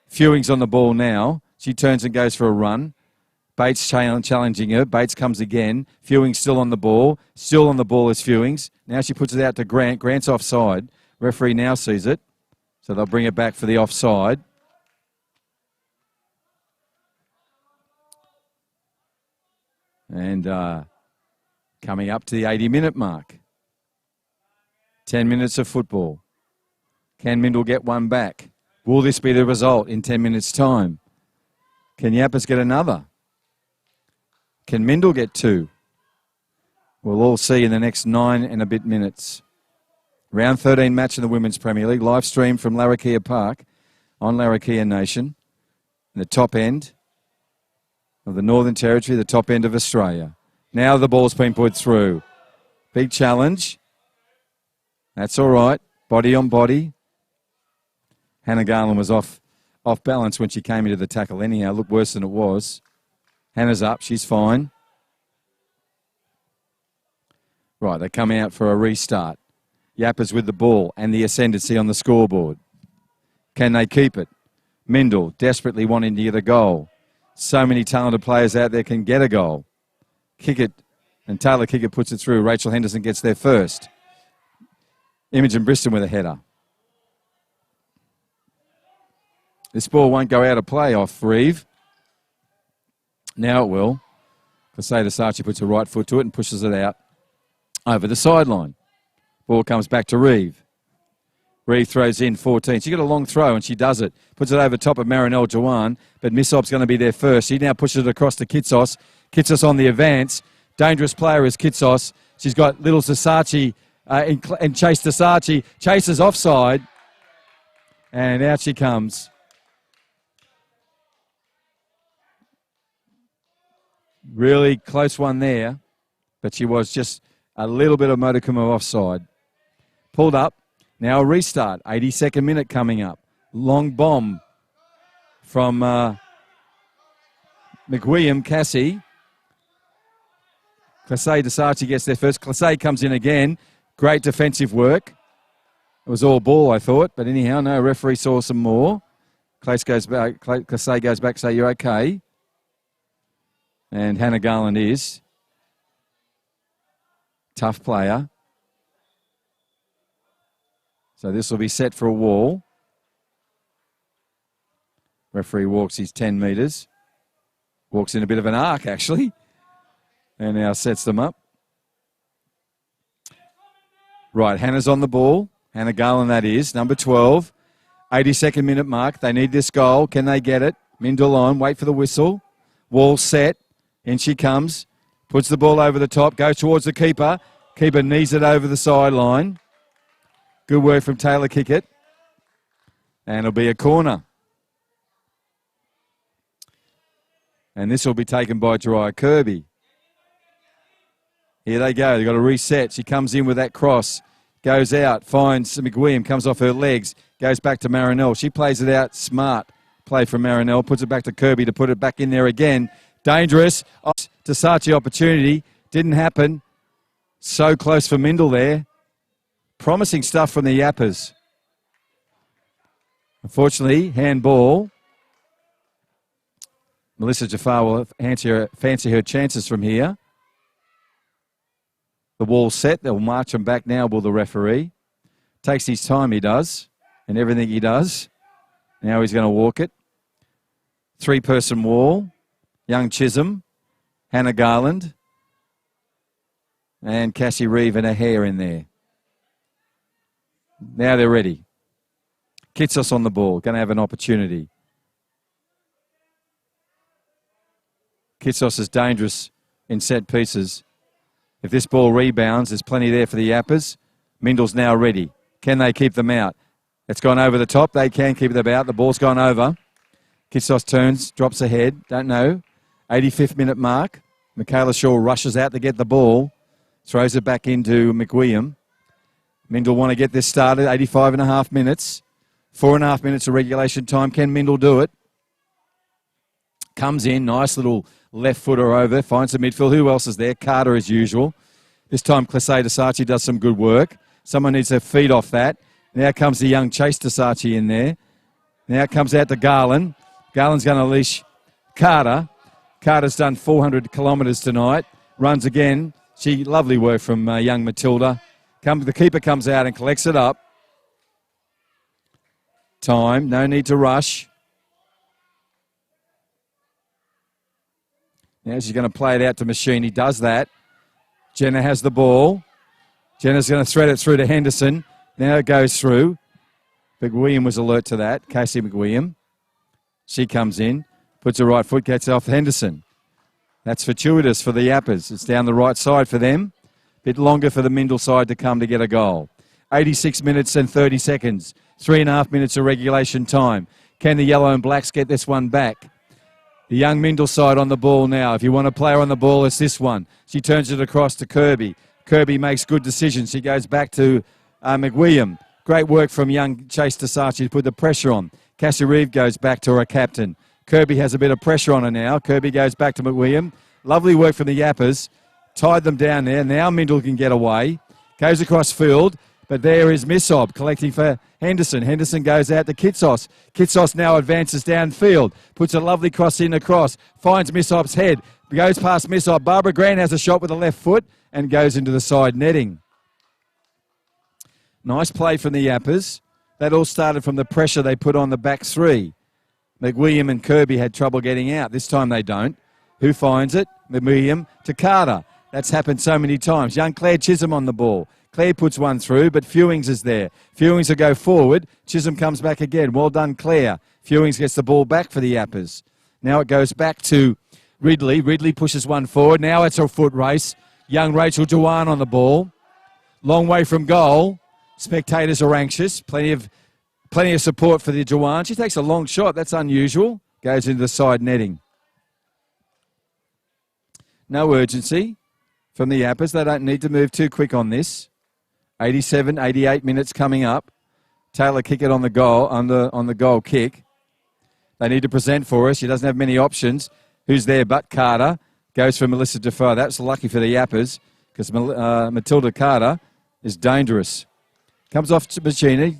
Fewing's on the ball now. She turns and goes for a run. Bates challenging her. Bates comes again. Fewing's still on the ball. Still on the ball is Fewing's. Now she puts it out to Grant. Grant's offside. Referee now sees it. So they'll bring it back for the offside. And coming up to the 80-minute mark. 10 minutes of football. Can Mindil get one back? Will this be the result in 10 minutes' time? Can Yapas get another? Can Mindil get two? We'll all see in the next 9 and a bit minutes. Round 13 match in the Women's Premier League, live stream from Larrakia Park on Larrakia Nation, in the top end of the Northern Territory, the top end of Australia. Now the ball's been put through. Big challenge. That's all right. Body on body. Hannah Garland was off balance when she came into the tackle anyhow. Looked worse than it was. Hannah's up. She's fine. Right, they come out for a restart. Yapas with the ball and the ascendancy on the scoreboard. Can they keep it? Mindil desperately wanting to get a goal. So many talented players out there can get a goal. Kick it, and Taylor Kickett puts it through. Rachel Henderson gets there first. Imogen Briston with a header. This ball won't go out of play off Reeve. Now it will. Kaseda Sachi puts her right foot to it and pushes it out over the sideline. Ball comes back to Reeve. Reeve throws in 14. She got a long throw and she does it. Puts it over top of Marinelle Jawan, but Missop's going to be there first. She now pushes it across to Kitsos. Kitsos on the advance. Dangerous player is Kitsos. She's got little Sasachi and Chase Sasachi. Chase is offside. And out she comes. Really close one there, but she was just a little bit of modicum of offside. Pulled up. Now a restart. 82nd minute coming up. Long bomb from McWilliam, Cassie. Classe Desachi gets there first. Classe comes in again. Great defensive work. It was all ball, I thought, but anyhow, no, referee saw some more. Classe goes back, say, you're okay. And Hannah Garland is. Tough player. So this will be set for a wall. Referee walks his 10 metres. Walks in a bit of an arc, actually. And now sets them up. Right, Hannah's on the ball. Hannah Garland, that is. Number 12. 82nd minute mark. They need this goal. Can they get it? Mindil on. Wait for the whistle. Wall set. In she comes. Puts the ball over the top. Goes towards the keeper. Keeper knees it over the sideline. Good work from Taylor Kickett. And it'll be a corner. And this will be taken by Jariah Kirby. Here they go. They've got to reset. She comes in with that cross. Goes out. Finds McWilliam. Comes off her legs. Goes back to Marinelle. She plays it out. Smart play from Marinelle. Puts it back to Kirby to put it back in there again. Dangerous. Tasachi opportunity. Didn't happen. So close for Mindil there. Promising stuff from the Yappers. Unfortunately, handball. Melissa Jafar will fancy her chances from here. The wall's set. They'll march them back now, will the referee. Takes his time, he does, and everything he does. Now he's going to walk it. 3-person wall. Young Chisholm, Hannah Garland, and Cassie Reeve and a hair in there. Now they're ready. Kitsos on the ball, going to have an opportunity. Kitsos is dangerous in set pieces. If this ball rebounds, there's plenty there for the Yappers. Mindil's now ready. Can they keep them out? It's gone over the top. They can keep them out. The ball's gone over. Kitsos turns, drops ahead. Don't know. 85th minute mark. Michaela Shaw rushes out to get the ball. Throws it back into McWilliam. Mindil want to get this started. 85 and a half minutes. 4.5 minutes of regulation time. Can Mindil do it? Comes in, nice little left footer over, finds the midfield. Who else is there? Carter as usual. This time Clasey Desachi does some good work. Someone needs to feed off that. Now comes the young Chase Desachi in there. Now it comes out to Garland. Garland's going to leash Carter. Carter's done 400 kilometres tonight. Runs again. Lovely work from young Matilda. The keeper comes out and collects it up. Time. No need to rush. Now she's going to play it out to Machine. He does that. Jenna has the ball. Jenna's going to thread it through to Henderson. Now it goes through. McWilliam was alert to that. Casey McWilliam. She comes in. Puts her right foot. Gets off Henderson. That's fortuitous for the Yapas. It's down the right side for them. Bit longer for the Mindil side to come to get a goal. 86 minutes and 30 seconds. 3.5 minutes of regulation time. Can the yellow and blacks get this one back? The young Mindil side on the ball now. If you want a player on the ball, it's this one. She turns it across to Kirby. Kirby makes good decisions. She goes back to McWilliam. Great work from young Chase Desachi to put the pressure on. Cassie Reeve goes back to her captain. Kirby has a bit of pressure on her now. Kirby goes back to McWilliam. Lovely work from the Yappers. Tied them down there. Now Mindil can get away. Goes across field. But there is Missob collecting for Henderson. Henderson goes out to Kitsos. Kitsos now advances downfield. Puts a lovely cross in across. Finds Missob's head. Goes past Missob. Barbara Grant has a shot with the left foot and goes into the side netting. Nice play from the Yappers. That all started from the pressure they put on the back three. McWilliam and Kirby had trouble getting out. This time they don't. Who finds it? McWilliam to Carter. That's happened so many times. Young Claire Chisholm on the ball. Claire puts one through, but Fewings is there. Fewings will go forward. Chisholm comes back again. Well done, Claire. Fewings gets the ball back for the Yappers. Now it goes back to Ridley. Ridley pushes one forward. Now it's a foot race. Young Rachel Dewan on the ball. Long way from goal. Spectators are anxious. Plenty of support for the Dewan. She takes a long shot. That's unusual. Goes into the side netting. No urgency from the Yappers. They don't need to move too quick on this. 87, 88 minutes coming up. Taylor kick it on the goal, on the goal kick. They need to present for us. She doesn't have many options. Who's there but Carter? Goes for Melissa Defoe. That's lucky for the Yappers because Matilda Carter is dangerous. Comes off to Bacini.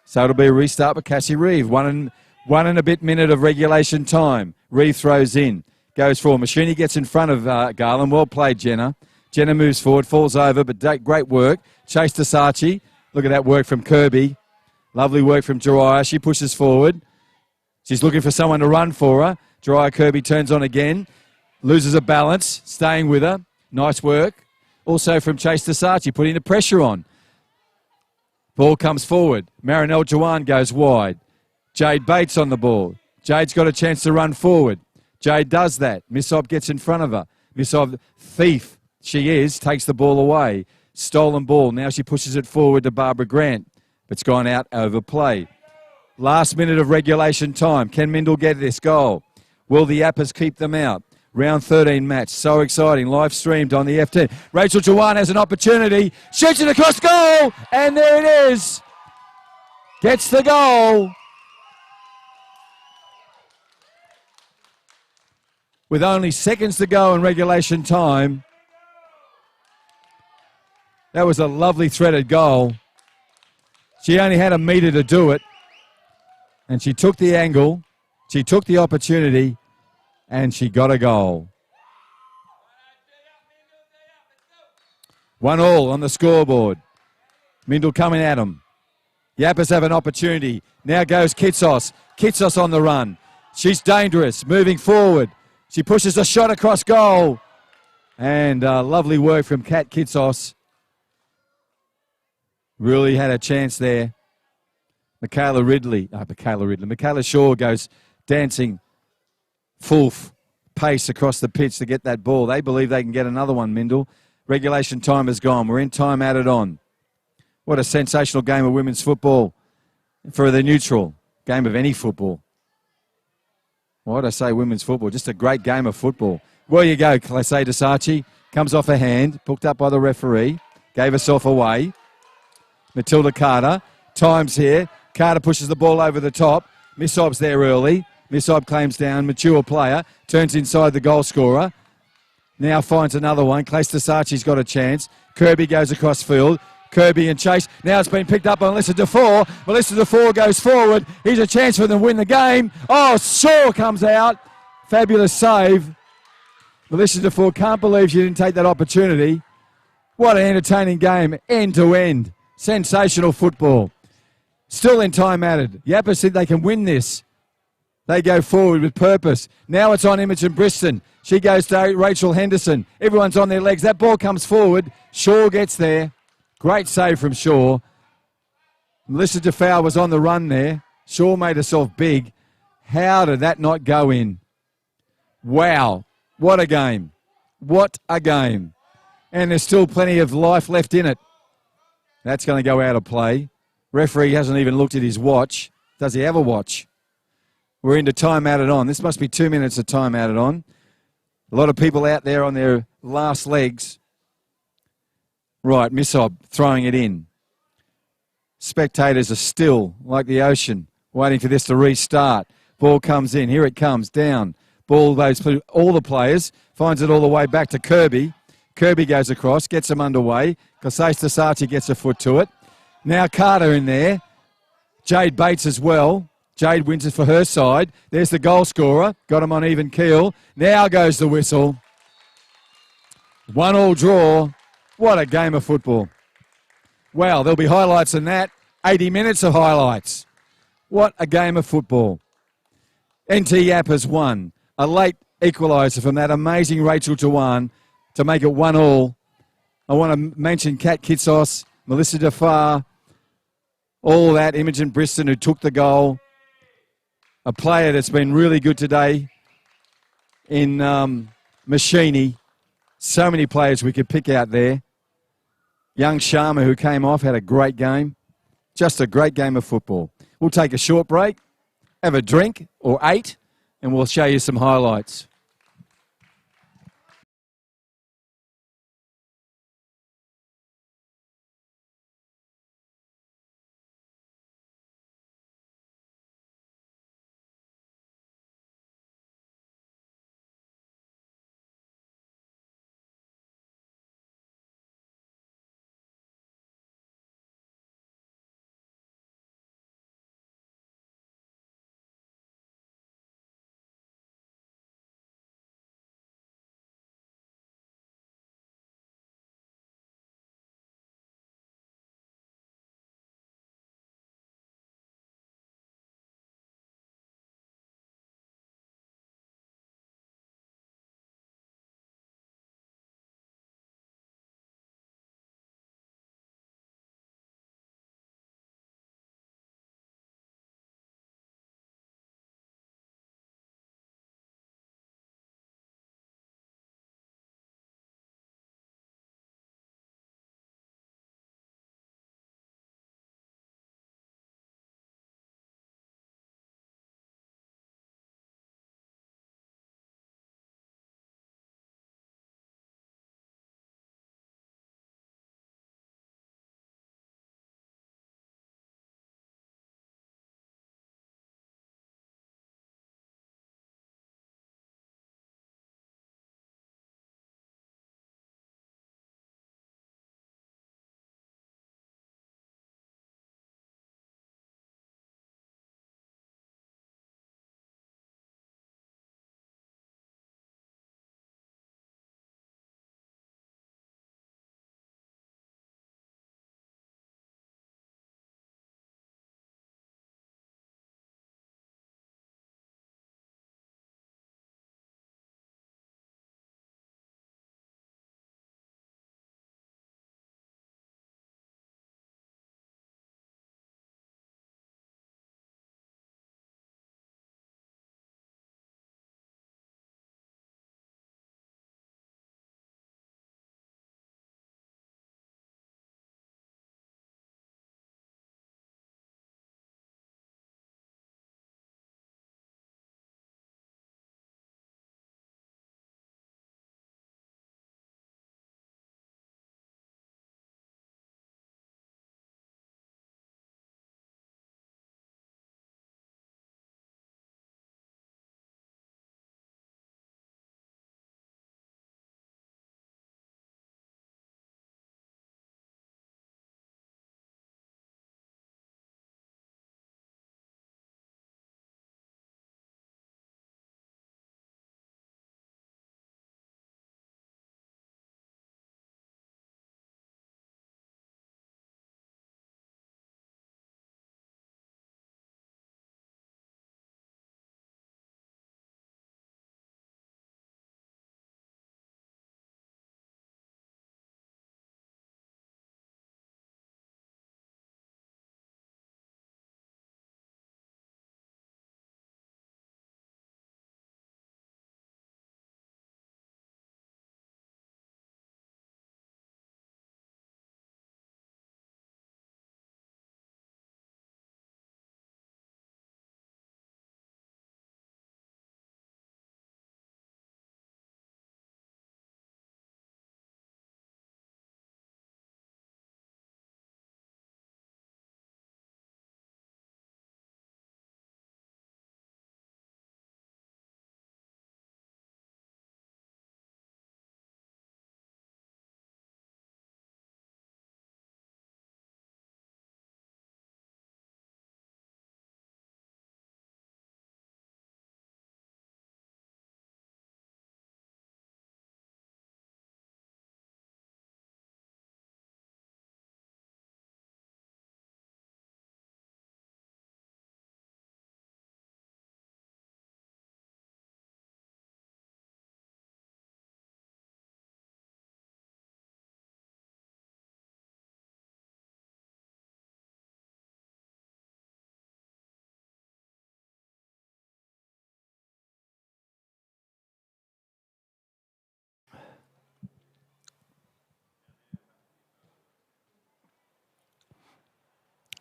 So it'll be a restart with Cassie Reeve. One and a bit minute of regulation time. Reeve throws in. Goes forward. Machini gets in front of Garland. Well played, Jenna. Jenna moves forward, falls over, but great work. Chase Desachi. Look at that work from Kirby. Lovely work from Jariah. She pushes forward. She's looking for someone to run for her. Jariah Kirby turns on again. Loses a balance. Staying with her. Nice work. Also from Chase Desachi, putting the pressure on. Ball comes forward. Marinelle Jawan goes wide. Jade Bates on the ball. Jade's got a chance to run forward. Jade does that. Missob gets in front of her. Missob, thief she is, takes the ball away. Stolen ball. Now she pushes it forward to Barbara Grant. But it's gone out over play. Last minute of regulation time. Can Mindil get this goal? Will the Yappers keep them out? Round 13 match. So exciting. Live streamed on the FT. Rachel Jawan has an opportunity. Shoots it across goal. And there it is. Gets the goal. With only seconds to go in regulation time. That was a lovely threaded goal. She only had a metre to do it. And she took the angle. She took the opportunity. And she got a goal. 1-1 on the scoreboard. Mindil coming at them. Yappers have an opportunity. Now goes Kitsos. Kitsos on the run. She's dangerous. Moving forward. She pushes a shot across goal. And lovely work from Kat Kitsos. Really had a chance there. Michaela Shaw goes dancing full pace across the pitch to get that ball. They believe they can get another one, Mindil. Regulation time is gone. We're in time added on. What a sensational game of women's football for the neutral. Game of any football. Why did I say women's football? Just a great game of football. Well, you go. Clasey Desachi comes off a hand, booked up by the referee, gave herself away. Matilda Carter, times here. Carter pushes the ball over the top. Missob's there early. Missob claims down. Mature player. Turns inside the goal scorer. Now finds another one. Clay Stasachi's got a chance. Kirby goes across field. Kirby and Chase. Now it's been picked up by Melissa Dufour. Melissa Dufour goes forward. Here's a chance for them to win the game. Oh, Shaw comes out. Fabulous save. Melissa Dufour can't believe she didn't take that opportunity. What an entertaining game, end to end. Sensational football. Still in time added. Yapas said they can win this. They go forward with purpose. Now it's on Imogen Briston. She goes to Rachel Henderson. Everyone's on their legs. That ball comes forward. Shaw gets there. Great save from Shaw. Melissa Dufour was on the run there. Shaw made herself big. How did that not go in? Wow. What a game. What a game. And there's still plenty of life left in it. That's going to go out of play. Referee hasn't even looked at his watch. Does he have a watch? We're into time added on. This must be 2 minutes of time added on. A lot of people out there on their last legs. Right, Missob throwing it in. Spectators are still, like the ocean, waiting for this to restart. Ball comes in. Here it comes, down. Ball goes through all the players. Finds it all the way back to Kirby. Kirby goes across, gets them underway. Kasei Stasachi gets a foot to it. Now Carter in there. Jade Bates as well. Jade wins it for her side. There's the goal scorer. Got him on even keel. Now goes the whistle. 1-1 draw. What a game of football. Wow, there'll be highlights in that. 80 minutes of highlights. What a game of football. NT Yapas won. A late equaliser from that amazing Rachel Tawan to make it 1-1. I want to mention Kat Kitsos, Melissa Dufour, all that, Imogen Briston who took the goal. A player that's been really good today in Machini. So many players we could pick out there. Young Sharma who came off, had a great game. Just a great game of football. We'll take a short break, have a drink or 8, and we'll show you some highlights.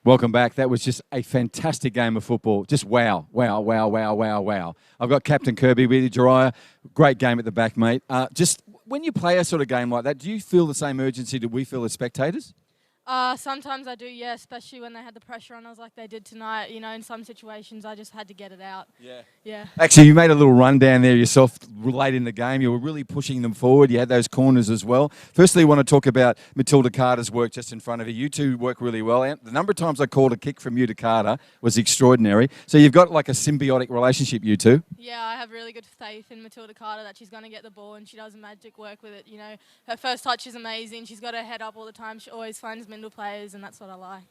Welcome back. That was just a fantastic game of football. Just wow, wow, wow, wow, wow, wow. I've got Captain Kirby with you, Jariah. Great game at the back, mate. Just when you play a sort of game like that, do you feel the same urgency that we feel as spectators? Sometimes I do, yeah, especially when they had the pressure on us like they did tonight. You know, in some situations, I just had to get it out. Yeah. Actually, you made a little run down there yourself late in the game. You were really pushing them forward. You had those corners as well. Firstly, I want to talk about Matilda Carter's work just in front of you. You two work really well. And the number of times I called a kick from you to Carter was extraordinary. So you've got like a symbiotic relationship, you two. Yeah, I have really good faith in Matilda Carter that she's going to get the ball and she does magic work with it. You know, her first touch is amazing. She's got her head up all the time. She always finds Mindil players, and that's what I like.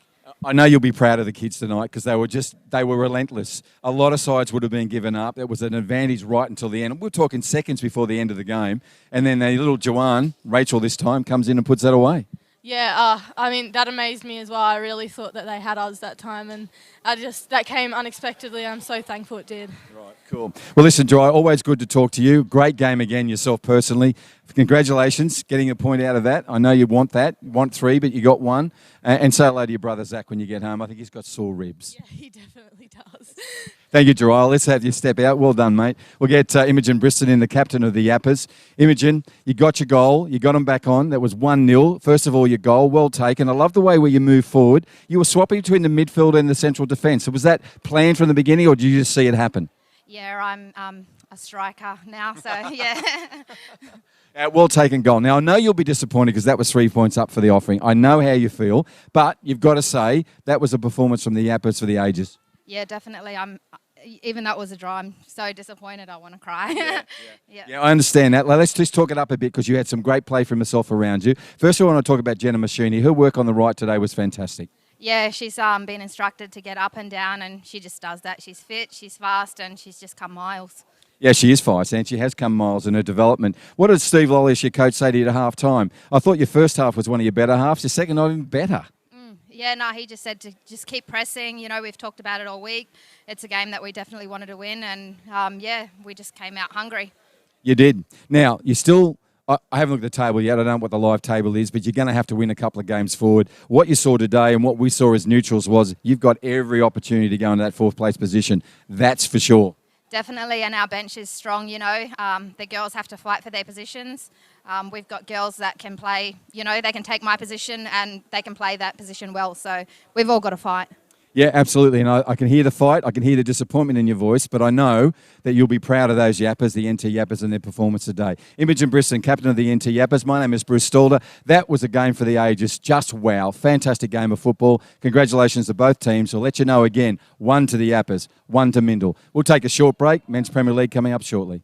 I know you'll be proud of the kids tonight because they were relentless. A lot of sides would have been given up. It was an advantage right until the end. We're talking seconds before the end of the game. And then the little Joanne, Rachel this time, comes in and puts that away. Yeah, I mean, that amazed me as well. I really thought that they had us that time, and that came unexpectedly. I'm so thankful it did. Right, cool. Well, listen, Dry, always good to talk to you. Great game again yourself personally. Congratulations getting a point out of that. I know you want that. You want 3, but you got 1. And say hello to your brother, Zach, when you get home. I think he's got sore ribs. Yeah, he definitely does. Thank you, Jariah. Let's have you step out. Well done, mate. We'll get Imogen Briston in, the captain of the Yapas. Imogen, you got your goal. You got them back on. That was 1-0. First of all, your goal, well taken. I love the way where you move forward. You were swapping between the midfield and the central defence. So was that planned from the beginning, or did you just see it happen? Yeah, I'm a striker now, so yeah. Well taken goal. Now, I know you'll be disappointed because that was 3 points up for the offering. I know how you feel, but you've got to say that was a performance from the Yapas for the ages. Yeah, definitely. Even though it was a draw, I'm so disappointed. I want to cry. Yeah, I understand that. Let's just talk it up a bit because you had some great play from yourself around you. First, I want to talk about Jenna Mashuni. Her work on the right today was fantastic. Yeah, she's been instructed to get up and down, and she just does that. She's fit, she's fast, and she's just come miles. Yeah, she is fast, and she has come miles in her development. What did Steve Lollius, your coach, say to you at half time? I thought your first half was one of your better halves. Your second, not even better. Yeah, no, he just said to just keep pressing. You know, we've talked about it all week. It's a game that we definitely wanted to win, and yeah, we just came out hungry. You did. Now, you still... I haven't looked at the table yet. I don't know what the live table is, but you're going to have to win a couple of games forward. What you saw today and what we saw as neutrals was you've got every opportunity to go into that 4th place position. That's for sure. Definitely, and our bench is strong, you know. The girls have to fight for their positions. We've got girls that can play, you know, they can take my position and they can play that position well. So we've all got to fight. Yeah, absolutely. And I can hear the fight. I can hear the disappointment in your voice, but I know that you'll be proud of those Yapas, the NT Yapas, and their performance today. Imogen Briston, captain of the NT Yapas. My name is Bruce Stalder. That was a game for the ages. Just wow. Fantastic game of football. Congratulations to both teams. I'll let you know again, 1 to the Yapas, 1 to Mindil. We'll take a short break. Men's Premier League coming up shortly.